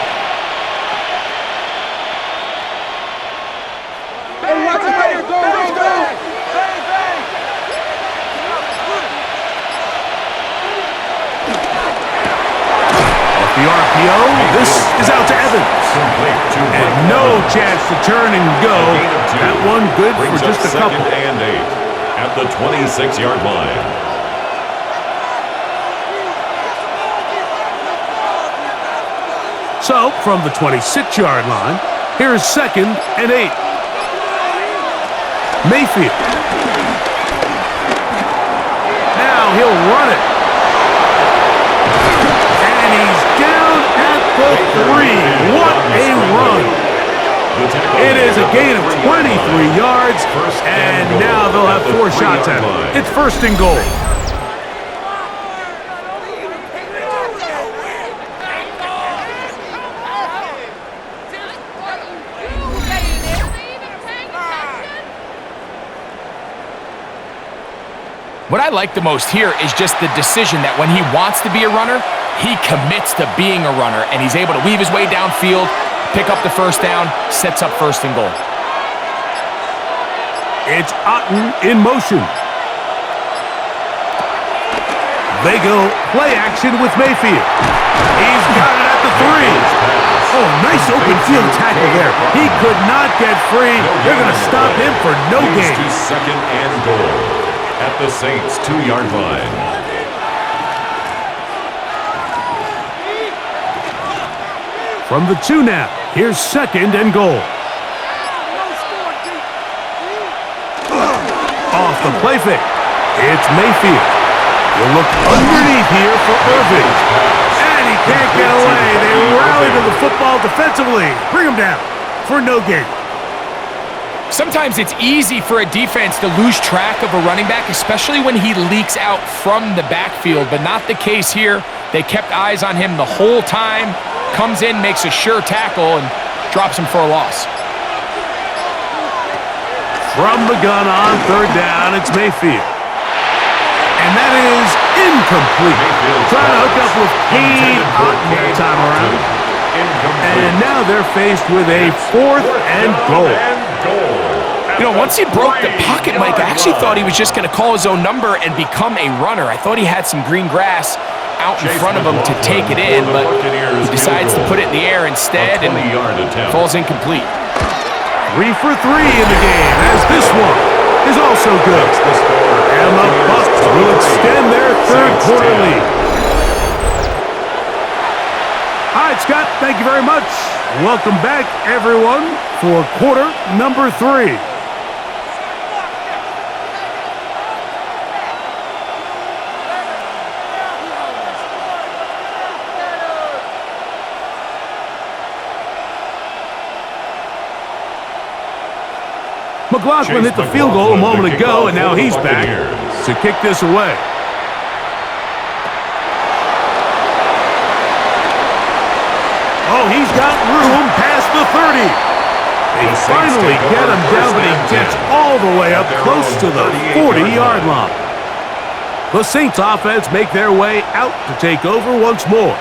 Off the RPO, this is out to Evans. And no chance to turn and go. That one good for just a couple. 2nd and 8 at the 26-yard line. So, from the 26-yard line, here's 2nd and 8. Mayfield. Now he'll run it. And he's down at the 3. What a run. It is a gain of 23 yards, and now they'll have 4 shots at it. It's 1st and goal. What I like the most here is just the decision that when he wants to be a runner, he commits to being a runner, and he's able to weave his way downfield, pick up the first down, sets up 1st and goal. It's Otten in motion. They go play action with Mayfield. He's got it at the 3. Oh, nice open field tackle there. He could not get free. They're going to stop him for no gain. 2nd and goal at the Saints' 2-yard line. From the 2 now, here's 2nd and goal. Off the play fake, it's Mayfield. He'll look underneath here for Irving. And he can't get away. They rally to the football defensively. Bring him down for no gain. Sometimes it's easy for a defense to lose track of a running back, especially when he leaks out from the backfield, but not the case here. They kept eyes on him the whole time. Comes in, makes a sure tackle, and drops him for a loss. From the gun on 3rd down, it's Mayfield. And that is incomplete. Trying to hook up with Cade Otten that time around. And now they're faced with a 4th and goal. You know, once he broke the pocket, Mike, I actually thought he was just going to call his own number and become a runner. I thought he had some green grass out in front of him to take it in, but he decides to put it in the air instead and falls incomplete. 3 for 3 in the game, as this one is also good. And the Bucs will extend their 3rd quarter lead. All right, Scott, thank you very much. Welcome back, everyone, for quarter number 3. McLaughlin hit the field goal a moment ago, and now he's back to kick this away. Oh, he's got room past the 30. They finally get him down, but he gets all the way up close to the 40-yard line. The Saints offense make their way out to take over once more.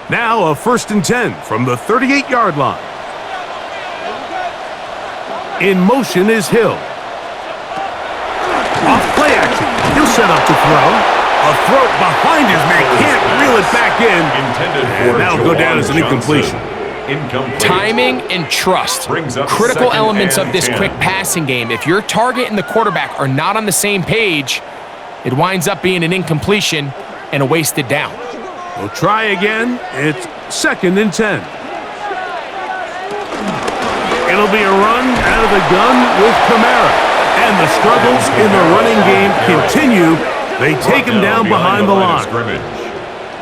Now a 1st and 10 from the 38-yard line. In motion is Hill. Off play action. He'll set up to throw. A throw behind his man. Can't reel it back in. And that'll go down as an incompletion. Incomplete. Timing and trust. Critical elements of this quick passing game. If your target and the quarterback are not on the same page, it winds up being an incompletion and a wasted down. We'll try again. It's 2nd and 10. It'll be a run out of the gun with Kamara. And the struggles in the running game continue. They take him down behind the line.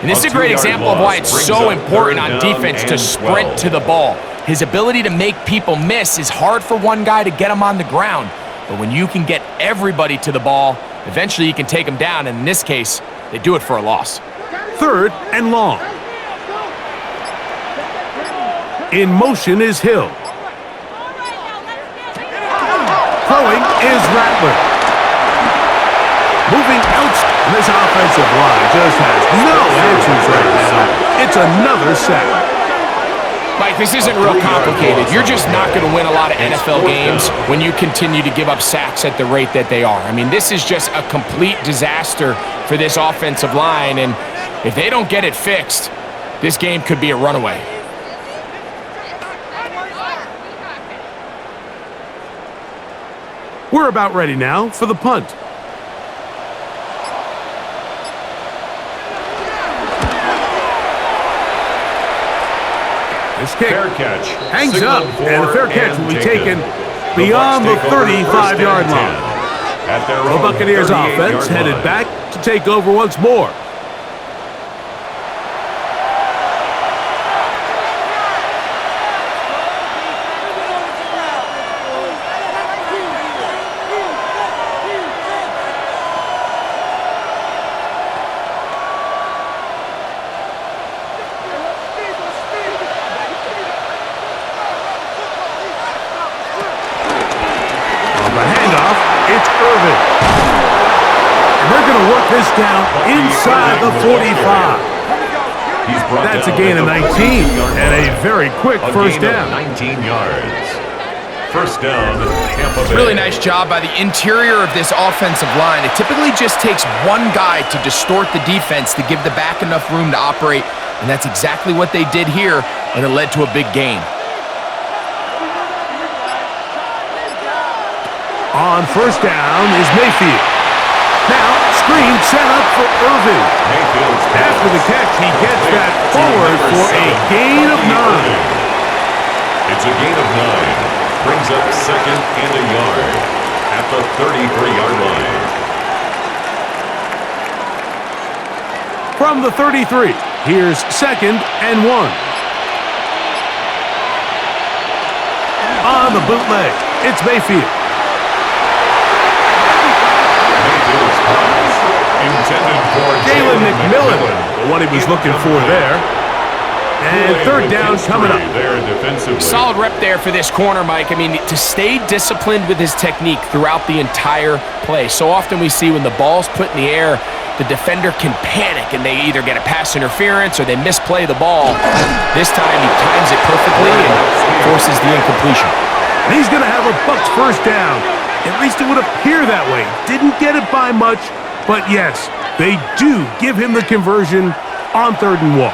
And this is a great example of why it's so important on defense to sprint to the ball. His ability to make people miss is hard for one guy to get him on the ground. But when you can get everybody to the ball, eventually you can take them down. And in this case, they do it for a loss. 3rd and long. In motion is Hill. Throwing is Rattler. Moving out. This offensive line just has no answers right now. It's another sack. Mike, this isn't real complicated. You're just not going to win a lot of NFL games when you continue to give up sacks at the rate that they are. I mean, this is just a complete disaster for this offensive line, and if they don't get it fixed, this game could be a runaway. We're about ready now for the punt. This kick hangs up, and the fair catch will be taken beyond the 35-yard line. The Buccaneers offense headed back to take over once more. It's Irving. And they're going to work this down inside the 45. That's a gain of 19 and a very quick first down. 19 yards. First down, Tampa Bay. Really nice job by the interior of this offensive line. It typically just takes one guy to distort the defense to give the back enough room to operate, and that's exactly what they did here, and it led to a big gain. On first down is Mayfield. Now, screen set up for Irving. After the catch, he gets that forward for a gain of 9. It's a gain of 9. Brings up 2nd and a yard at the 33-yard line. From the 33, here's 2nd and 1. On the bootleg, it's Mayfield. Jalen McMillan, what he was looking for there. And third down coming up. Solid rep there for this corner, Mike. I mean, to stay disciplined with his technique throughout the entire play. So often we see when the ball's put in the air, the defender can panic and they either get a pass interference or they misplay the ball. This time he times it perfectly and forces the incompletion. And he's going to have a Bucs first down. At least it would appear that way. Didn't get it by much, but yes, they do give him the conversion on 3rd and 1.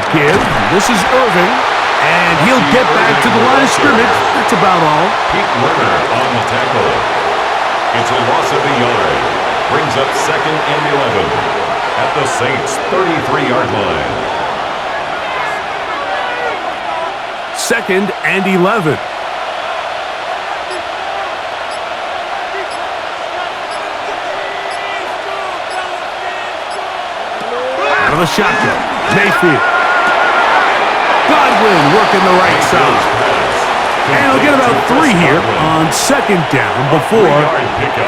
Again, this is Irving, and he'll get back to the line of scrimmage. That's about all. Pete Werner on the tackle. It's a loss of a yard. Brings up 2nd and 11 at the Saints' 33-yard line. 2nd and 11. Out of the shotgun, Mayfield. Godwin working the right side. And he'll get about 3 here on 2nd down before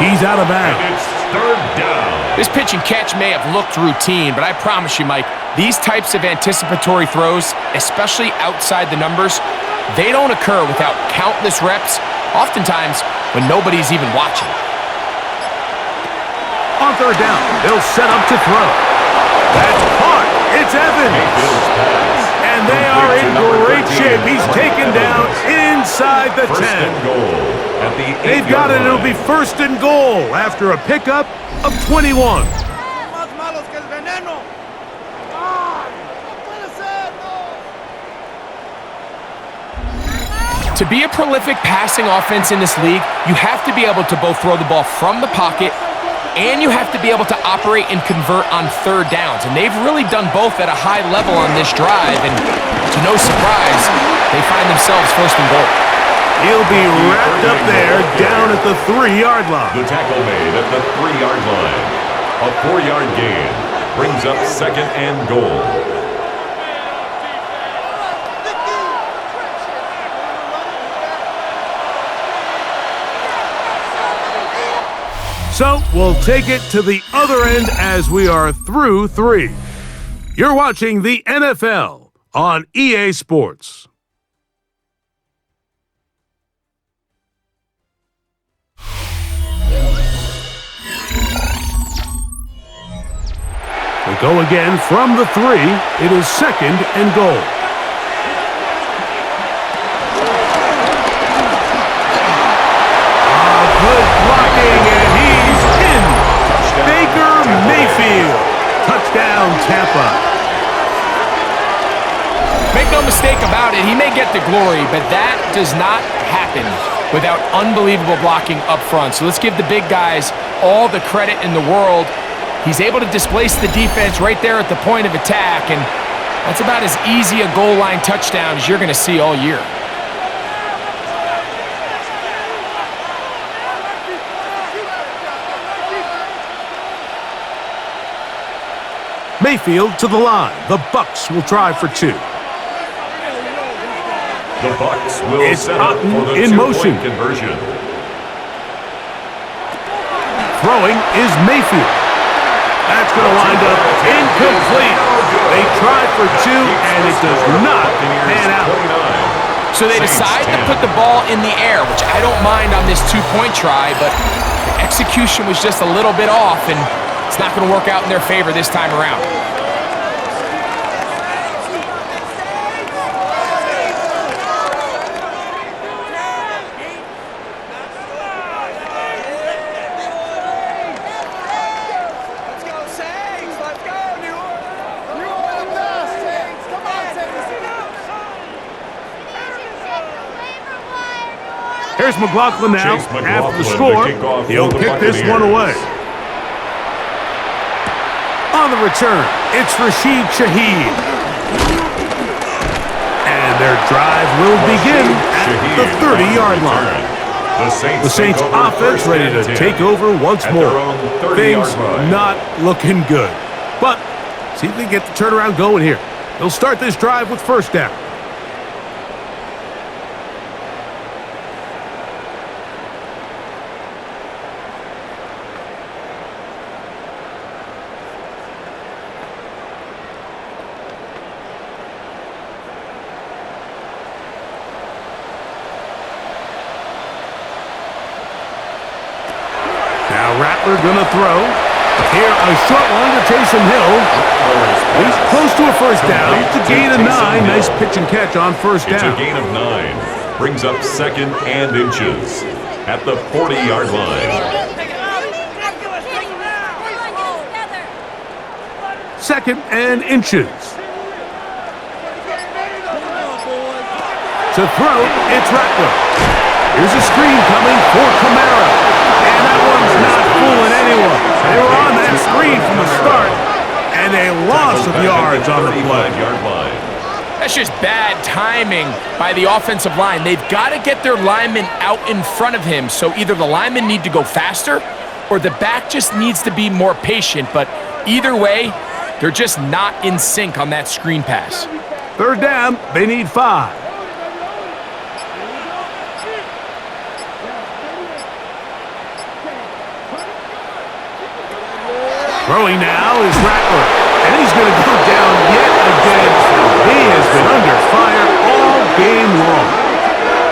he's out of bounds. And it's 3rd down. This pitch and catch may have looked routine, but I promise you, Mike, these types of anticipatory throws, especially outside the numbers, they don't occur without countless reps, oftentimes when nobody's even watching. On 3rd down, they'll set up to throw. That's caught. It's Evans. And And they are in great shape. He's taken down inside the 10. First and goal at the 8-yard They've got it. line. It'll be first and goal after a pickup of 21. To be a prolific passing offense in this league, you have to be able to both throw the ball from the pocket and you have to be able to operate and convert on third downs. And they've really done both at a high level on this drive. And to no surprise, they find themselves first and goal. He'll be wrapped up there down at the 3-yard line. The tackle made at the 3-yard line. A 4-yard gain brings up second and goal. So we'll take it to the other end as we are through 3. You're watching the NFL on EA Sports. We go again from the 3. It is second and goal. Good blocking, and he's in. Baker Mayfield. Touchdown, Tampa. Make no mistake about it, he may get the glory, but that does not happen without unbelievable blocking up front. So let's give the big guys all the credit in the world. He's able to displace the defense right there at the point of attack, and that's about as easy a goal line touchdown as you're going to see all year. Mayfield to the line. The Bucks will try for 2. The Bucks will It's set up Otten for the in motion. two-point conversion. Throwing is Mayfield. That's going to wind up incomplete. They try for 2, and it does not pan out. So they decide to put the ball in the air, which I don't mind on this 2-point try, but the execution was just a little bit off, and it's not going to work out in their favor this time around. Here's McLaughlin now. Chase McLaughlin After the to score, kick off he'll for the kick this one Buccaneers. away. On the return, it's Rashid Shaheed. And their drive will begin at the 30-yard line. The Saints offense ready to take over once more. Things not looking good. But see if they get the turnaround going here. They'll start this drive with first down. Now Rattler gonna throw. Here, a short one to Taysom Hill. He's close to a first down. It's a gain of 9. Nice pitch and catch on first It's down. a gain of 9. Brings up second and inches at the 40-yard line. Second and inches. To throw, it's Rattler. Here's a screen coming for Kamara. And that one's not fooling anyone. They were on that screen from the start, and a loss of yards on the play. That's just bad timing by the offensive line. They've got to get their linemen out in front of him, so either the linemen need to go faster or the back just needs to be more patient. But either way, they're just not in sync on that screen pass. Third down, they need 5. Throwing now is Rattler, and he's going to go down yet again. He has been under fire all game long.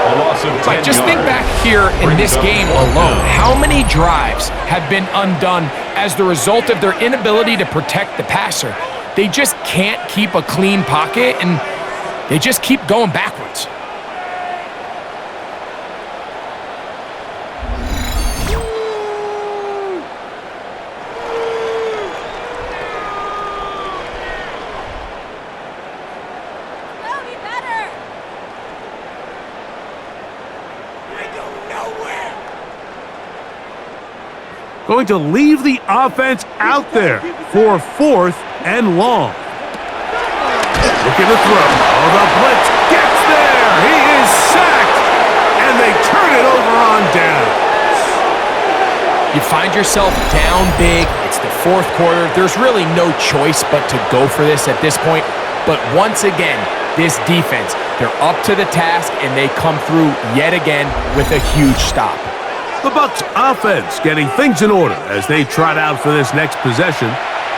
A loss of 10 But just think back here in this game alone. How many drives have been undone as the result of their inability to protect the passer? They just can't keep a clean pocket, and They just keep going backwards. Going to leave the offense out there for 4th and long. Look at the throw. Oh, the blitz gets there. He is sacked, and they turn it over on downs. You find yourself down big. It's the 4th quarter. There's really no choice but to go for this at this point. But once again, this defense, they're up to the task, and they come through yet again with a huge stop. The Bucs offense getting things in order as they trot out for this next possession.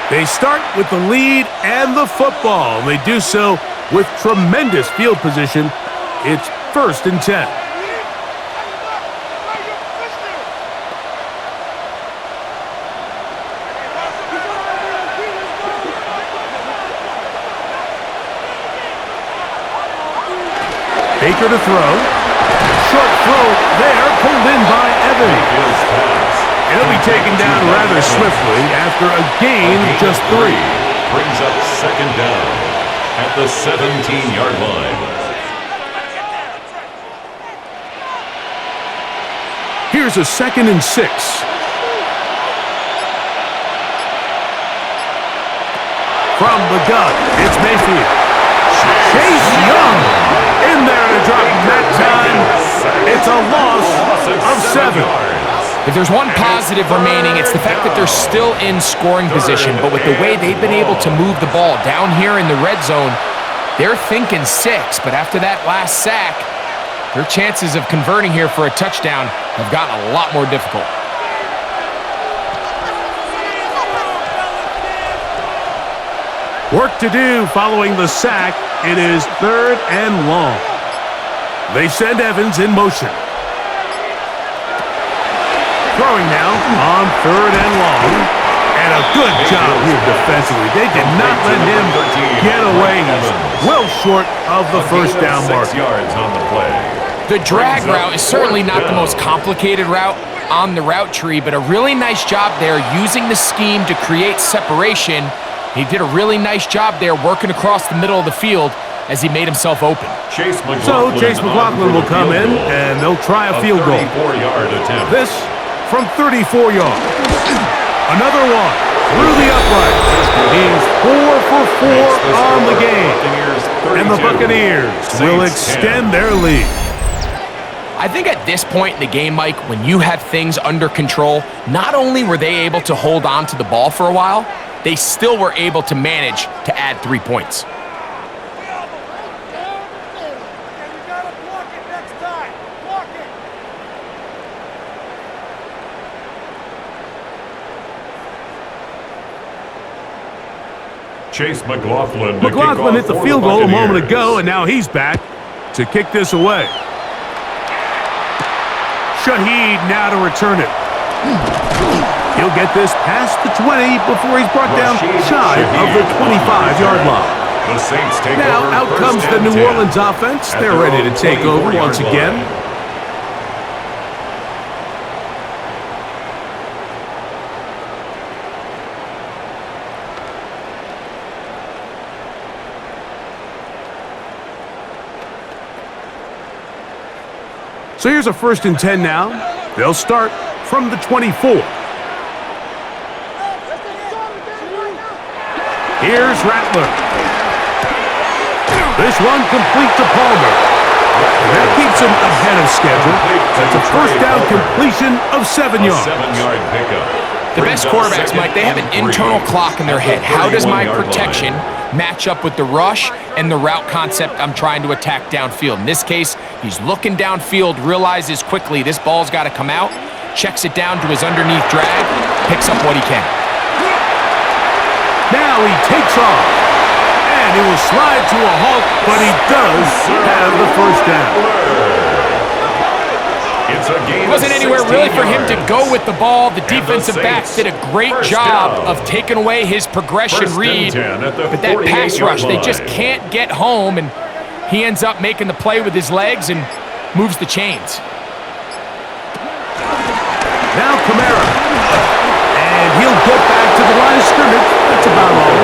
They start with the lead and the football. They do so with tremendous field position. It's 1st and 10. Baker to throw. Short throw there, pulled in by Irving. He'll be taken down rather swiftly after a gain of just 3. Brings up 2nd down at the 17-yard line. Here's a 2nd and 6. From the gun, it's Mayfield. Chase Young in there to drop that time. It's a loss of 7. If there's one positive remaining, it's the fact that they're still in scoring position. But with the way they've been able to move the ball down here in the red zone, they're thinking 6. But after that last sack, their chances of converting here for a touchdown have gotten a lot more difficult. Work to do following the sack. It is 3rd and long. They send Evans in motion. Throwing now on 3rd and long. And a good job here defensively. They did not let him get away. He's well short of the 1st down mark. 6 yards on the play. The drag route is certainly not the most complicated route on the route tree, but a really nice job there using the scheme to create separation. He did a really nice job there working across the middle of the field as he made himself open. So Chase McLaughlin will come in, and they'll try a field goal. 34-yard attempt. This from 34 yards. Another one through the upright. He's 4 for 4 on the game. And the Buccaneers will extend their lead. I think at this point in the game, Mike, when you have things under control, not only were they able to hold on to the ball for a while, they still were able to manage to add 3 points. Chase McLaughlin. McLaughlin hit the field goal a moment ago, and now he's back to kick this away. Shaheed now to return it. He'll get this past the 20 before he's brought down shy of the 25-yard line. Now out comes the New Orleans offense. They're ready to take over once again. So here's a 1st and 10 now. They'll start from the 24. Here's Rattler. This one complete to Palmer. And that keeps him ahead of schedule. That's a 1st down completion of 7 yards. 7-yard pickup. The best quarterbacks, Mike, they have an internal clock in their head. How does my protection match up with the rush and the route concept I'm trying to attack downfield? In this case, he's looking downfield, realizes quickly this ball's got to come out, checks it down to his underneath drag, picks up what he can. Now he takes off, and he will slide to a halt, but he does have the 1st down. It wasn't anywhere really for him to go with the ball. The defensive backs did a great job of taking away his progression read. But that pass rush, they just can't get home, and He ends up making the play with his legs and moves the chains. Now Kamara. And he'll get back to the line of scrimmage. That's about all.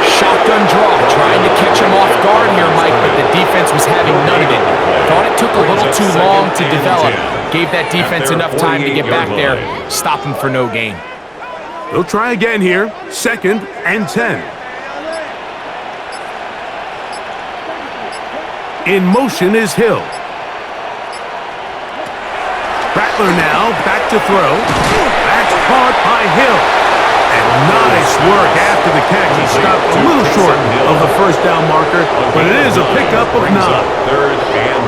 Shotgun draw, trying to catch him off guard here, Mike, but the defense was having none of it. Thought it took a little too long to develop. Gave that defense enough time to get back there. Stop him for no gain. They'll try again here. 2nd and 10. In motion is Hill. Rattler now, back to throw. That's caught by Hill. And nice work after the catch. He stopped a little short of the first down marker, but it is a pickup of 9. 3rd and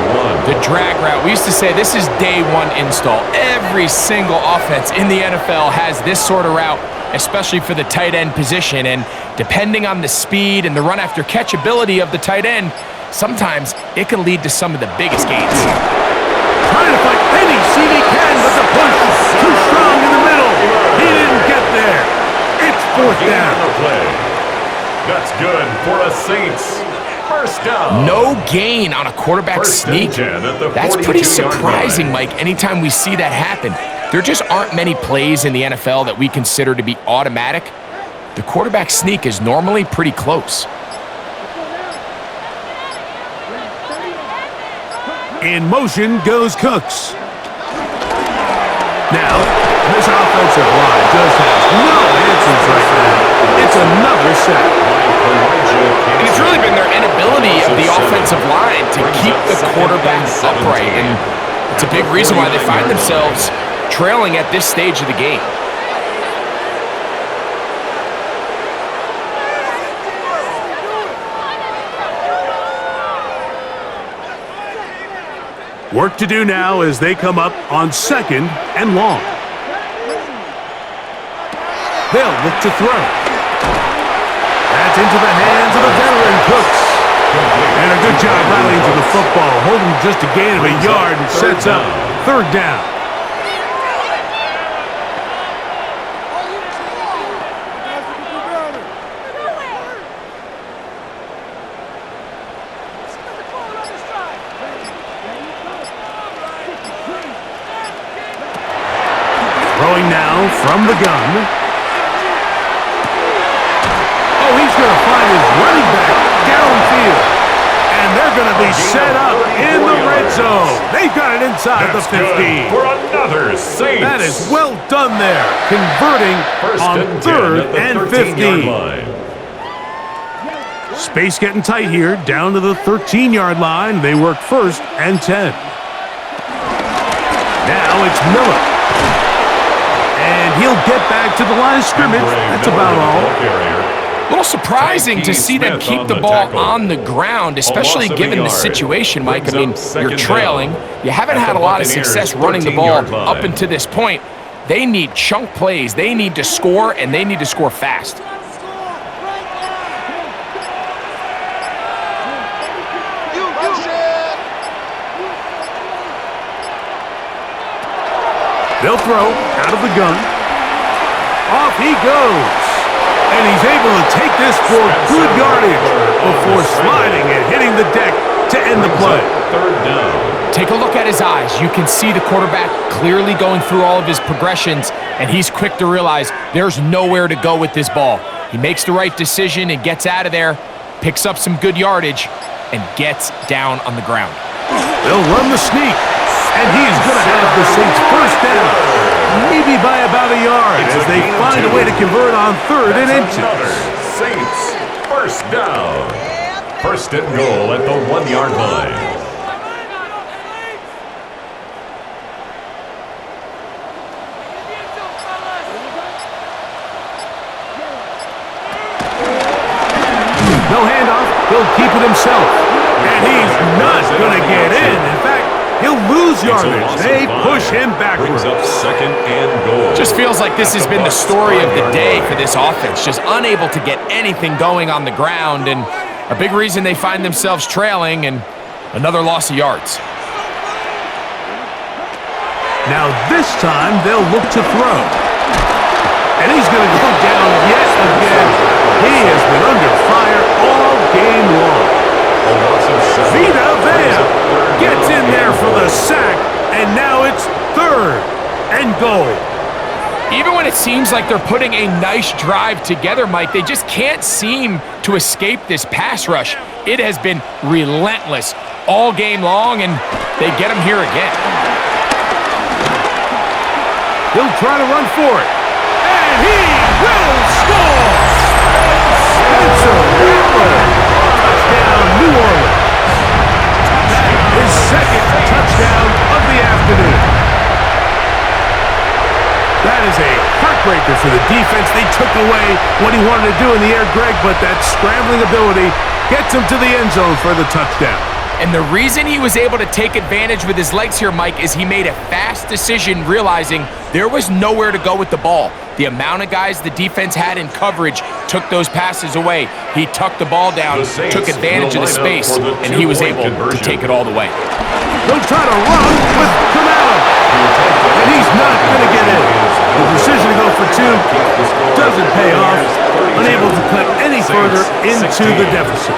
1. The drag route. We used to say this is day 1 install. Every single offense in the NFL has this sort of route, especially for the tight end position. And depending on the speed and the run after catch ability of the tight end, sometimes it can lead to some of the biggest gains. Trying to find any seat he can, but the push too strong in the middle. He didn't get there. It's 4th down. That's good for a Saints. 1st down. No gain on a quarterback sneak. That's pretty surprising, Mike, anytime we see that happen. There just aren't many plays in the NFL that we consider to be automatic. The quarterback sneak is normally pretty close. In motion goes Cooks. Now, this offensive line just has no answers right now. It's another sack. And it's really been their inability of the offensive line to keep the quarterback upright. And it's a big reason why they find themselves trailing at this stage of the game. Work to do now as they come up on 2nd and long. They'll look to throw. That's into the hands of the veteran Cooks. And a good job rallying to the football, holding just a gain of a yard and sets up 3rd down. Throwing now from the gun. Oh, he's going to find his running back downfield. And they're going to be set up in the red zone. They've got it inside the 15. For another Saints. That is well done there, converting on 3rd and 15. Space getting tight here, down to the 13-yard line. They work 1st and 10. Now it's Miller. And he'll get back to the line of scrimmage. That's about all. A little surprising to see them keep the ball on the ground, especially given the situation, Mike. I mean, you're trailing. You haven't had a lot of success running the ball up until this point. They need chunk plays. They need to score, and they need to score fast. They'll throw out of the gun. Off he goes. And he's able to take this for good yardage before sliding and hitting the deck to end the play. 3rd down. Take a look at his eyes. You can see the quarterback clearly going through all of his progressions, and he's quick to realize there's nowhere to go with this ball. He makes the right decision and gets out of there, picks up some good yardage, and gets down on the ground. They'll run the sneak, and he's going to have the Saints 1st down, maybe by about a yard, as they find a way to convert on 3rd and inches. Saints 1st down. 1st and goal at the 1-yard line. No handoff. He'll keep it himself. And he's not going to get in. In fact, he'll lose yardage. They push him backwards. Brings up 2nd and goal. Just feels like this has been the story of the day for this offense. Just unable to get anything going on the ground. And a big reason they find themselves trailing and another loss of yards. Now this time they'll look to throw. And he's going to go down yet again. He has been under fire all game long. Vita Vea gets in there for the sack, and now it's 3rd and goal. Even when it seems like they're putting a nice drive together, Mike, they just can't seem to escape this pass rush. It has been relentless all game long, and they get him here again. He'll try to run for it, and he will score! Spencer Rattler, touchdown, New Orleans. His 2nd touchdown of the afternoon. That is a heartbreaker for the defense. They took away what he wanted to do in the air, Greg, but that scrambling ability gets him to the end zone for the touchdown. And the reason he was able to take advantage with his legs here, Mike, is he made a fast decision realizing there was nowhere to go with the ball. The amount of guys the defense had in coverage took those passes away. He tucked the ball down, took advantage of the space, and he was able to take it all the way. They'll try to run with Kamala, and he's not going to get in. The decision to go for 2 doesn't pay off, unable to cut any further into the deficit.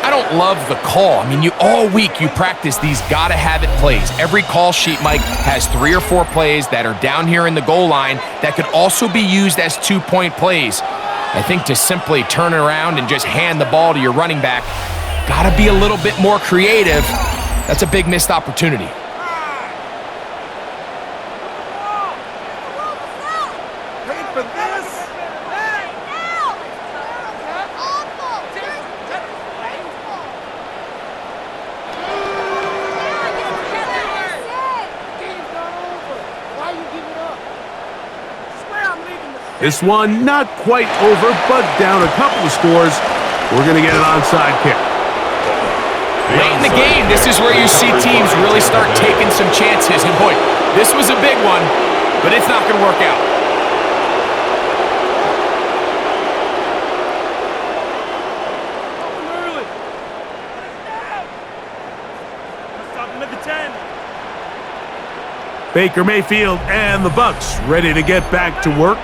I don't love the call. I mean, all week you practice these gotta-have-it plays. Every call sheet, Mike, has 3 or 4 plays that are down here in the goal line that could also be used as 2-point plays. I think to simply turn it around and just hand the ball to your running back, gotta be a little bit more creative. That's a big missed opportunity. This one not quite over, but down a couple of scores. We're going to get an onside kick. Late in the game, this is where you see teams really start taking some chances. And boy, this was a big one, but it's not going to work out. Baker Mayfield and the BUCS ready to get back to work.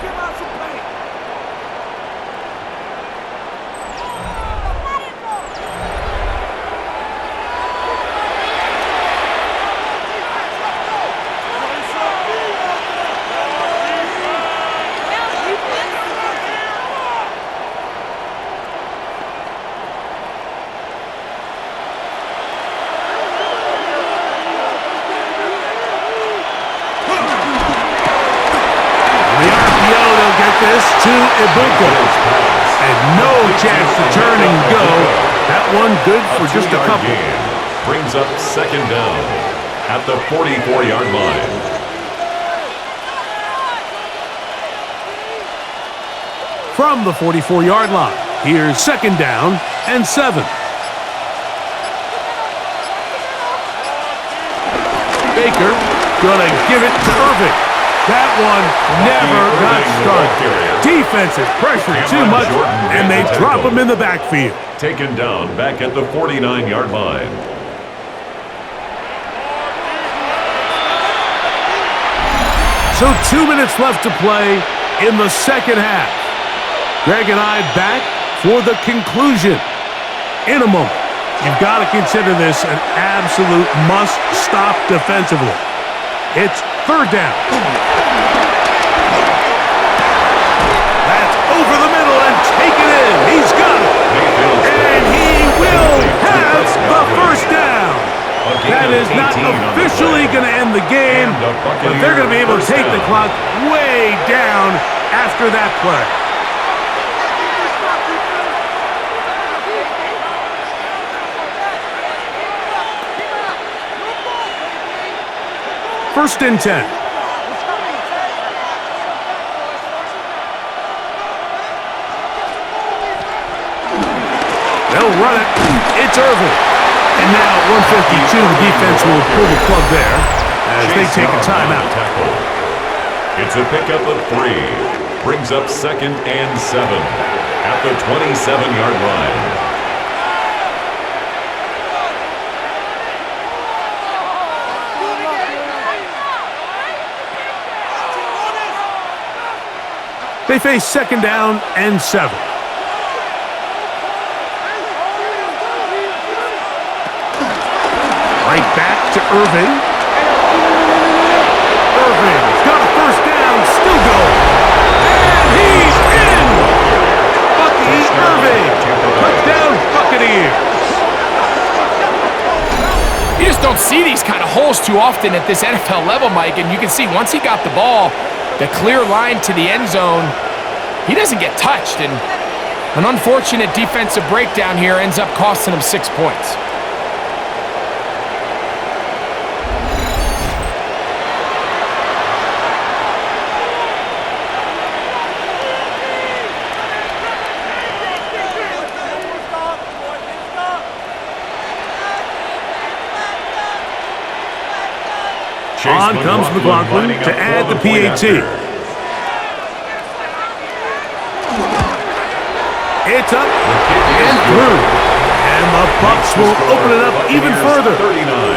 This to Ibuka, and no chance to turn and go. That one good for just a couple. Brings up 2nd down at the 44-yard line. From the 44-yard line, here's 2nd down and 7. Baker gonna give it to Irving. That one never got started. Defense is pressured too much, and they drop him in the backfield. Taken down back at the 49-yard line. So 2 minutes left to play in the 2nd half. Greg and I back for the conclusion. In a moment, you've got to consider this an absolute must-stop defensively. It's 3rd down. That's over the middle and taken in. He's got it. And he will have the 1st down. That is not officially going to end the game, but they're going to be able to take the clock way down after that play. First and 10. They'll run it. It's Irving. And now at 152, the defense will pull the plug there as they take a timeout. It's a pickup of 3. Brings up 2nd and 7 at the 27-yard line. They face 2nd down and 7. Right back to Irving. Irving's got a first down, still going. And he's in! Bucky Irving, touchdown Buccaneers. You just don't see these kind of holes too often at this NFL level, Mike, and you can see once he got the ball, the clear line to the end zone, he doesn't get touched, and an unfortunate defensive breakdown here ends up costing him 6 points. On comes McLaughlin to add the PAT. It's up and through. And the Bucs will open it up even further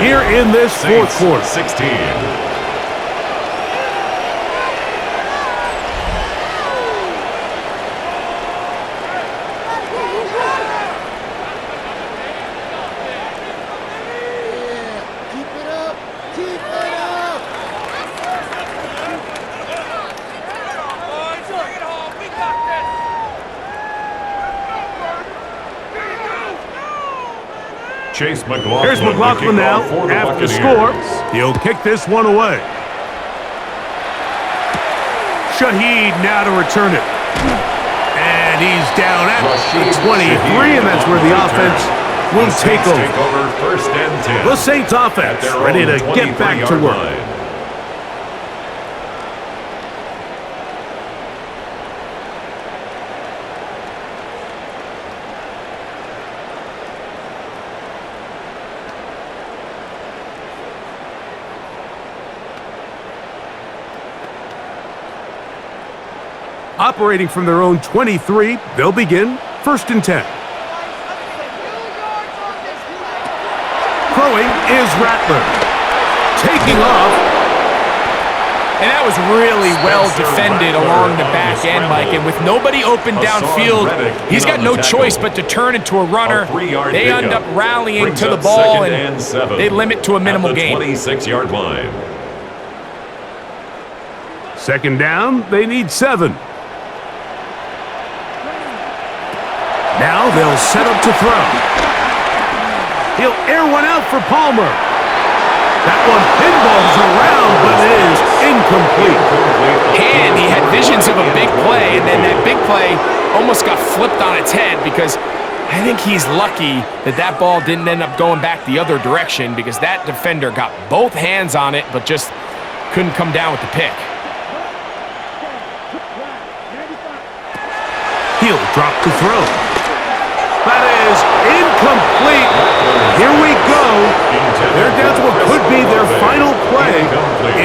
here in this fourth quarter. 16. Chase McLaughlin. Here's McLaughlin now after the score. He'll kick this one away. Shaheed now to return it. And he's down at the 23, and that's where the offense will take over. First and 10. The Saints offense ready to get back to work. Operating from their own 23, they'll begin first and 10. Throwing is Rattler. Taking off. And that was really well defended along the back end, Mike. And with nobody open downfield, he's got no choice but to turn into a runner. They end up rallying to the ball, and they limit to a minimal gain. 26-yard line. Second down, they need 7. Now they'll set up to throw. He'll air one out for Palmer. That one pinballs around, but it is incomplete. And he had visions of a big play, and then that big play almost got flipped on its head because I think he's lucky that that ball didn't end up going back the other direction because that defender got both hands on it but just couldn't come down with the pick. He'll drop to throw. That is incomplete. Here we go. They're down to what could be their final play.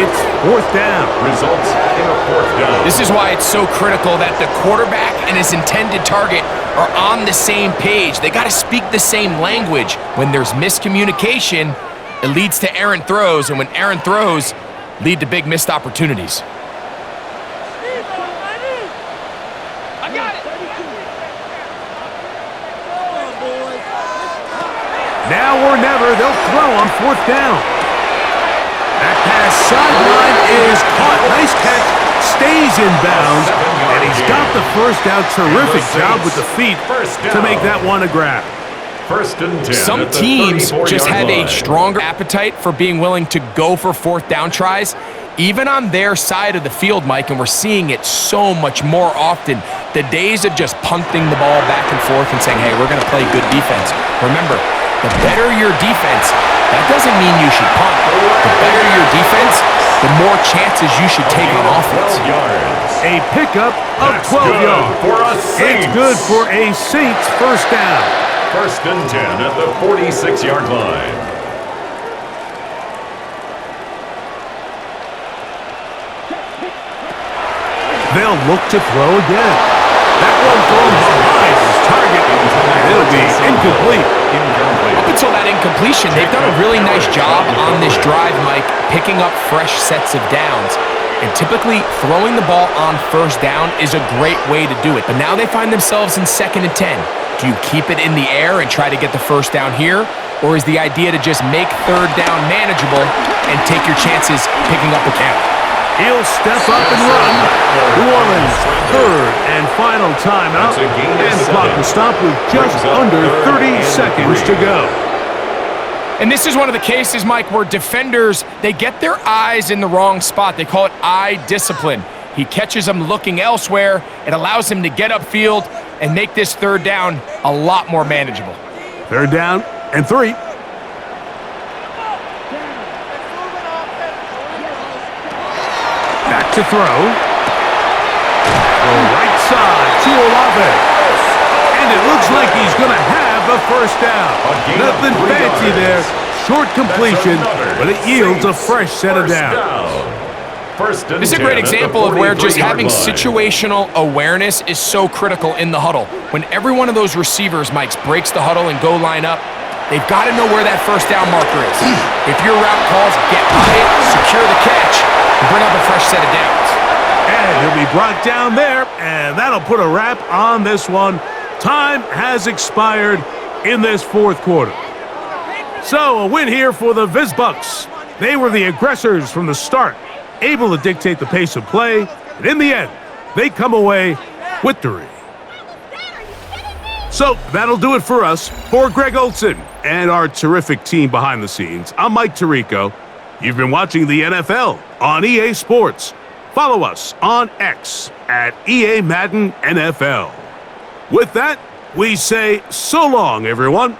It's fourth down. Results in a fourth down. This is why it's so critical that the quarterback and his intended target are on the same page. They got to speak the same language. When there's miscommunication, it leads to errant throws, and when errant throws lead to big missed opportunities. Now or never, they'll throw on fourth down. That pass sideline is caught. Nice catch. Stays in bounds. And he's got the first down. Terrific job with the feet to make that one a grab. First and 10. Some teams just have a stronger appetite for being willing to go for fourth down tries, even on their side of the field, Mike, and we're seeing it so much more often. The days of just punting the ball back and forth and saying, hey, we're going to play good defense. Remember, the better your defense, that doesn't mean you should punt. The better your defense, the more chances you should take on offense. A pickup of 12 yards. It's good for a Saints first down. First and 10 at the 46-yard line. They'll look to throw again. That one thrown behind his target. It'll be incomplete. Up until that incompletion, they've done a really nice job on this drive, Mike, picking up fresh sets of downs. And typically, throwing the ball on first down is a great way to do it. But now they find themselves in 2nd and 10. Do you keep it in the air and try to get the first down here? Or is the idea to just make 3rd down manageable and take your chances picking up a count? He'll step up and run. New Orleans, 3rd and final timeout. And the clock will stop with just under 30 seconds to go. And this is one of the cases, Mike, where defenders, they get their eyes in the wrong spot. They call it eye discipline. He catches them looking elsewhere. It allows him to get upfield and make this 3rd down a lot more manageable. 3rd down and 3. Back to throw. The right side to Olave. And it looks like he's going to have a first down. Nothing fancy there. Short completion, but it yields a fresh set of downs. This is a great example of where just having situational awareness is so critical in the huddle. When every one of those receivers, Mike, breaks the huddle and go line up, they've got to know where that first down marker is. If your route calls, get by it, secure the catch, and bring up a fresh set of downs. And he'll be brought down there, and that'll put a wrap on this one. Time has expired in this 4th quarter. So a win here for the BUCS. They were the aggressors from the start, able to dictate the pace of play, and in the end, they come away with victory. So that'll do it for us. For Greg Olson and our terrific team behind the scenes, I'm Mike Tirico. You've been watching the NFL on EA Sports. Follow us on X at EA Madden NFL. With that, we say so long, everyone.